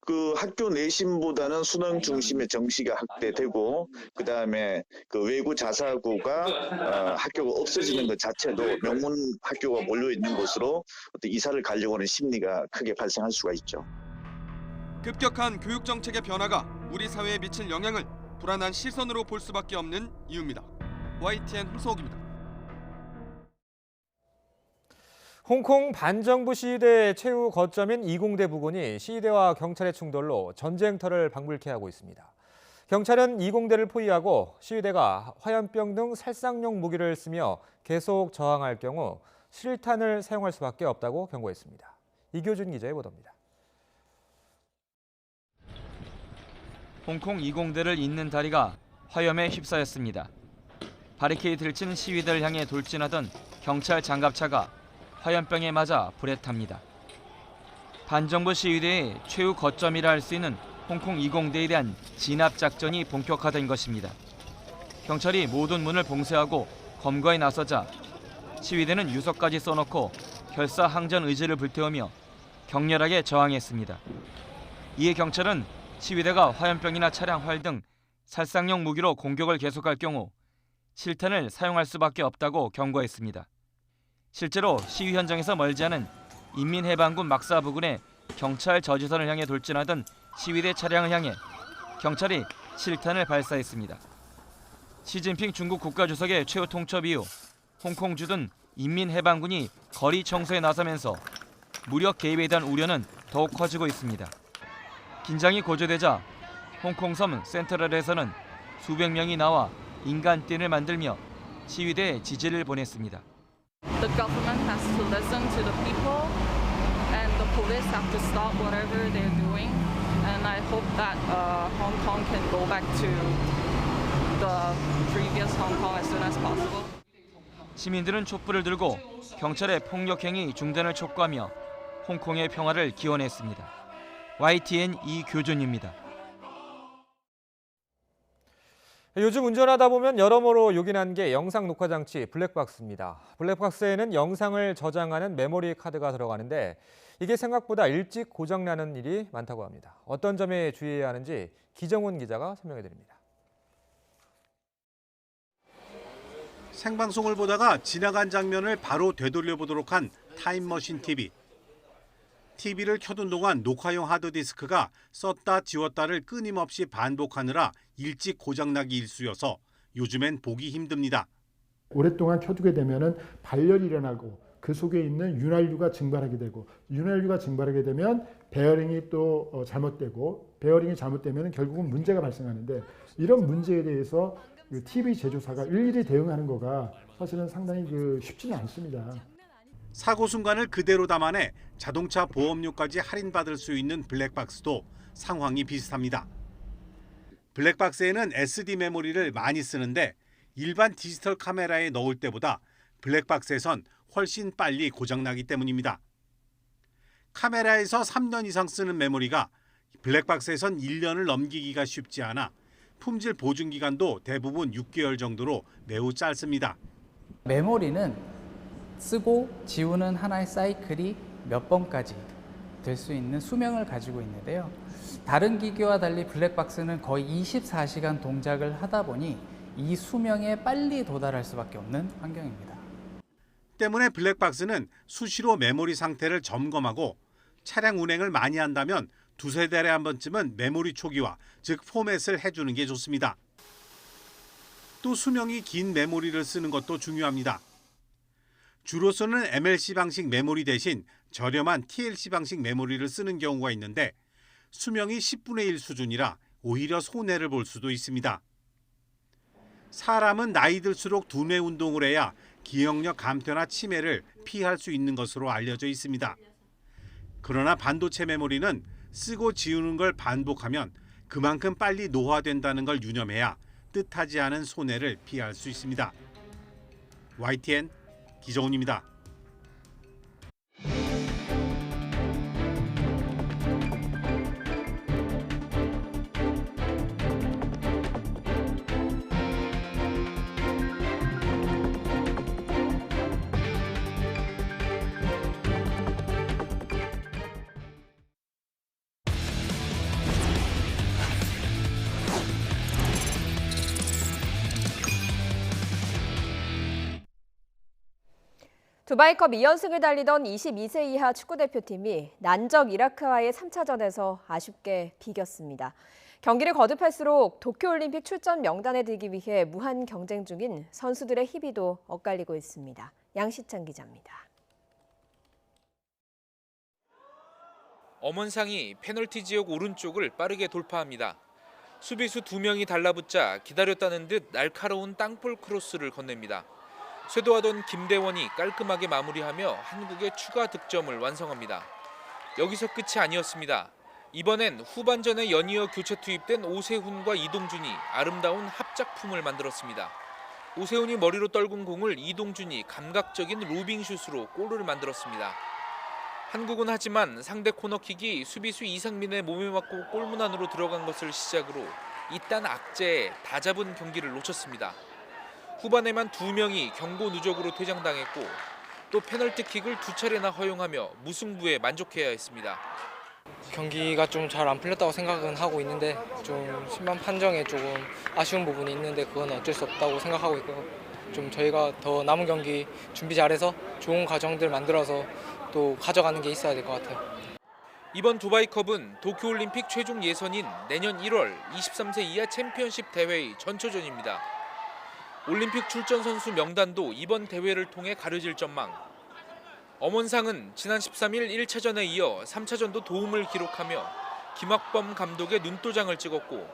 Speaker 9: 그 학교 내신보다는 수능 중심의 정시가 확대되고 그다음에 그 외구 자사고가 학교가 없어지는 것 자체도 명문 학교가 몰려 있는 곳으로 어떤 이사를 가려고 하는 심리가 크게 발생할 수가 있죠.
Speaker 7: 급격한 교육 정책의 변화가 우리 사회에 미칠 영향을 불안한 시선으로 볼 수밖에 없는 이유입니다. YTN 홍석입니다.
Speaker 1: 홍콩 반정부 시위대의 최후 거점인 이공대 부근이 시위대와 경찰의 충돌로 전쟁터를 방불케 하고 있습니다. 경찰은 이공대를 포위하고 시위대가 화염병 등 살상용 무기를 쓰며 계속 저항할 경우 실탄을 사용할 수밖에 없다고 경고했습니다. 이교준 기자의 보도입니다.
Speaker 26: 홍콩 이공대를 잇는 다리가 화염에 휩싸였습니다. 바리케이드를 친 시위대를 향해 돌진하던 경찰 장갑차가 화염병에 맞아 불에 탑니다. 반정부 시위대의 최후 거점이라 할 수 있는 홍콩 이공대에 대한 진압 작전이 본격화된 것입니다. 경찰이 모든 문을 봉쇄하고 검거에 나서자 시위대는 유서까지 써놓고 결사항전 의지를 불태우며 격렬하게 저항했습니다. 이에 경찰은 시위대가 화염병이나 차량 활 등 살상용 무기로 공격을 계속할 경우 실탄을 사용할 수밖에 없다고 경고했습니다. 실제로 시위 현장에서 멀지 않은 인민해방군 막사 부근에 경찰 저지선을 향해 돌진하던 시위대 차량을 향해 경찰이 실탄을 발사했습니다. 시진핑 중국 국가주석의 최후 통첩 이후 홍콩 주둔 인민해방군이 거리 청소에 나서면서 무력 개입에 대한 우려는 더욱 커지고 있습니다. 긴장이 고조되자 홍콩 섬 센트럴에서는 수백 명이 나와 인간띠를 만들며 시위대에 지지를 보냈습니다.
Speaker 27: The government has to listen to the people, and the police have to stop whatever they're doing. And I hope that Hong Kong can go back to the previous Hong Kong as soon as possible.
Speaker 26: 시민들은 촛불을 들고 경찰의 폭력행위 중단을 촉구하며 홍콩의 평화를 기원했습니다. YTN 이교준입니다.
Speaker 1: 요즘 운전하다 보면 여러모로 요긴한 게 영상 녹화 장치 블랙박스입니다. 블랙박스에는 영상을 저장하는 메모리 카드가 들어가는데 이게 생각보다 일찍 고장나는 일이 많다고 합니다. 어떤 점에 주의해야 하는지 기정훈 기자가 설명해드립니다.
Speaker 3: 생방송을 보다가 지나간 장면을 바로 되돌려보도록 한 타임머신 TV. TV를 켜둔 동안 녹화용 하드디스크가 썼다 지웠다를 끊임없이 반복하느라 일찍 고장나기 일쑤여서 요즘엔 보기 힘듭니다.
Speaker 12: 오랫동안 켜두게 되면 발열이 일어나고 그 속에 있는 윤활유가 증발하게 되고 윤활유가 증발하게 되면 베어링이 또 잘못되고 베어링이 잘못되면 결국은 문제가 발생하는데 이런 문제에 대해서 TV 제조사가 일일이 대응하는 거가 사실은 상당히 쉽지는 않습니다.
Speaker 3: 사고 순간을 그대로 담아내 자동차 보험료까지 할인받을 수 있는 블랙박스도 상황이 비슷합니다. 블랙박스에는 SD 메모리를 많이 쓰는데 일반 디지털 카메라에 넣을 때보다 블랙박스에선 훨씬 빨리 고장나기 때문입니다. 카메라에서 3년 이상 쓰는 메모리가 블랙박스에선 1년을 넘기기가 쉽지 않아 품질 보증 기간도 대부분 6개월 정도로 매우 짧습니다.
Speaker 13: 메모리는 쓰고 지우는 하나의 사이클이 몇 번까지 될 수 있는 수명을 가지고 있는데요. 다른 기기와 달리 블랙박스는 거의 24시간 동작을 하다 보니 이 수명에 빨리 도달할 수밖에 없는 환경입니다.
Speaker 3: 때문에 블랙박스는 수시로 메모리 상태를 점검하고 차량 운행을 많이 한다면 두세 달에 한 번쯤은 메모리 초기화, 즉 포맷을 해주는 게 좋습니다. 또 수명이 긴 메모리를 쓰는 것도 중요합니다. 주로서는 MLC 방식 메모리 대신 저렴한 TLC 방식 메모리를 쓰는 경우가 있는데 수명이 10분의 1 수준이라 오히려 손해를 볼 수도 있습니다. 사람은 나이 들수록 두뇌 운동을 해야 기억력 감퇴나 치매를 피할 수 있는 것으로 알려져 있습니다. 그러나 반도체 메모리는 쓰고 지우는 걸 반복하면 그만큼 빨리 노화된다는 걸 유념해야 뜻하지 않은 손해를 피할 수 있습니다. YTN 기정훈입니다.
Speaker 2: 두바이컵 2연승을 달리던 22세 이하 축구대표팀이 난적 이라크와의 3차전에서 아쉽게 비겼습니다. 경기를 거듭할수록 도쿄올림픽 출전 명단에 들기 위해 무한 경쟁 중인 선수들의 희비도 엇갈리고 있습니다. 양시찬 기자입니다.
Speaker 14: 엄원상이 페널티 지역 오른쪽을 빠르게 돌파합니다. 수비수 2명이 달라붙자 기다렸다는 듯 날카로운 땅볼 크로스를 건넵니다. 쇄도하던 김대원이 깔끔하게 마무리하며 한국의 추가 득점을 완성합니다. 여기서 끝이 아니었습니다. 이번엔 후반전에 연이어 교체 투입된 오세훈과 이동준이 아름다운 합작품을 만들었습니다. 오세훈이 머리로 떨군 공을 이동준이 감각적인 로빙슛으로 골을 만들었습니다. 한국은 하지만 상대 코너킥이 수비수 이상민의 몸에 맞고 골문 안으로 들어간 것을 시작으로 이딴 악재에 다잡은 경기를 놓쳤습니다. 후반에만 2명이 경고 누적으로 퇴장당했고 또 페널티킥을 2차례나 허용하며 무승부에 만족해야 했습니다.
Speaker 15: 경기가 좀 잘 안 풀렸다고 생각은 하고 있는데 좀 심판 판정에 조금 아쉬운 부분이 있는데 그건 어쩔 수 없다고 생각하고 있고 좀 저희가 더 남은 경기 준비 잘해서 좋은 과정들 만들어서 또 가져가는 게 있어야 될 것 같아요.
Speaker 14: 이번 두바이컵은 도쿄올림픽 최종 예선인 내년 1월 23세 이하 챔피언십 대회의 전초전입니다. 올림픽 출전 선수 명단도 이번 대회를 통해 가려질 전망. 엄원상은 지난 13일 1차전에 이어 3차전도 도움을 기록하며 김학범 감독의 눈도장을 찍었고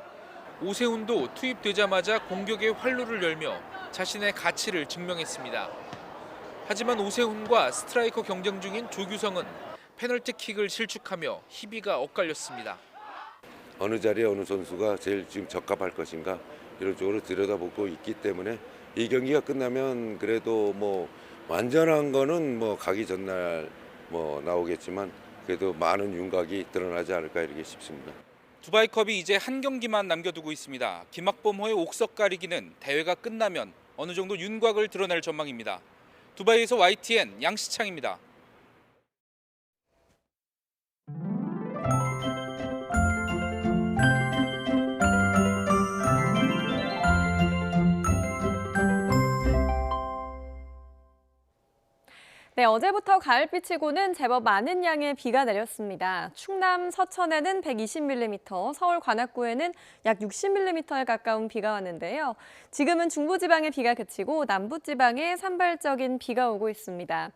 Speaker 14: 오세훈도 투입되자마자 공격의 활로를 열며 자신의 가치를 증명했습니다. 하지만 오세훈과 스트라이커 경쟁 중인 조규성은 페널티킥을 실축하며 희비가 엇갈렸습니다.
Speaker 16: 어느 자리에 어느 선수가 제일 지금 적합할 것인가 이런 쪽으로 들여다보고 있기 때문에 이 경기가 끝나면 그래도 뭐 완전한 거는 뭐 가기 전날 뭐 나오겠지만 그래도 많은 윤곽이 드러나지 않을까 이렇게 싶습니다.
Speaker 14: 두바이컵이 이제 한 경기만 남겨두고 있습니다. 김학범호의 옥석 가리기는 대회가 끝나면 어느 정도 윤곽을 드러낼 전망입니다. 두바이에서 YTN 양시창입니다.
Speaker 17: 네, 어제부터 가을비치고는 제법 많은 양의 비가 내렸습니다. 충남 서천에는 120mm, 서울 관악구에는 약 60mm에 가까운 비가 왔는데요. 지금은 중부지방의 비가 그치고 남부지방에 산발적인 비가 오고 있습니다.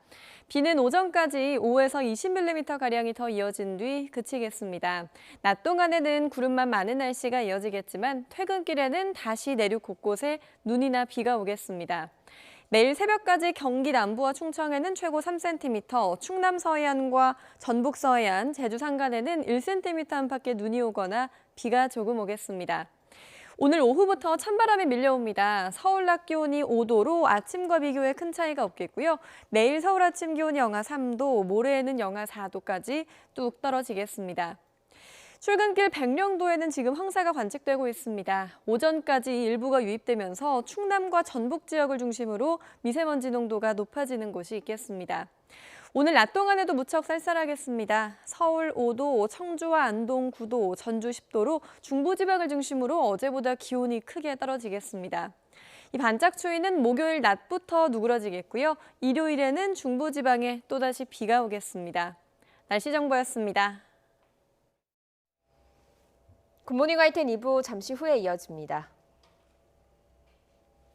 Speaker 17: 비는 오전까지 5에서 20mm가량이 더 이어진 뒤 그치겠습니다. 낮 동안에는 구름만 많은 날씨가 이어지겠지만 퇴근길에는 다시 내륙 곳곳에 눈이나 비가 오겠습니다. 내일 새벽까지 경기 남부와 충청에는 최고 3cm, 충남 서해안과 전북 서해안, 제주 산간에는 1cm 안팎의 눈이 오거나 비가 조금 오겠습니다. 오늘 오후부터 찬바람이 밀려옵니다. 서울 낮 기온이 5도로 아침과 비교해 큰 차이가 없겠고요. 내일 서울 아침 기온이 영하 3도, 모레에는 영하 4도까지 뚝 떨어지겠습니다. 출근길 백령도에는 지금 황사가 관측되고 있습니다. 오전까지 일부가 유입되면서 충남과 전북 지역을 중심으로 미세먼지 농도가 높아지는 곳이 있겠습니다. 오늘 낮 동안에도 무척 쌀쌀하겠습니다. 서울 5도, 청주와 안동 9도, 전주 10도로 중부지방을 중심으로 어제보다 기온이 크게 떨어지겠습니다. 이 반짝 추위는 목요일 낮부터 누그러지겠고요. 일요일에는 중부지방에 또다시 비가 오겠습니다. 날씨 정보였습니다.
Speaker 2: 굿모닝 YTN 2부 잠시 후에 이어집니다.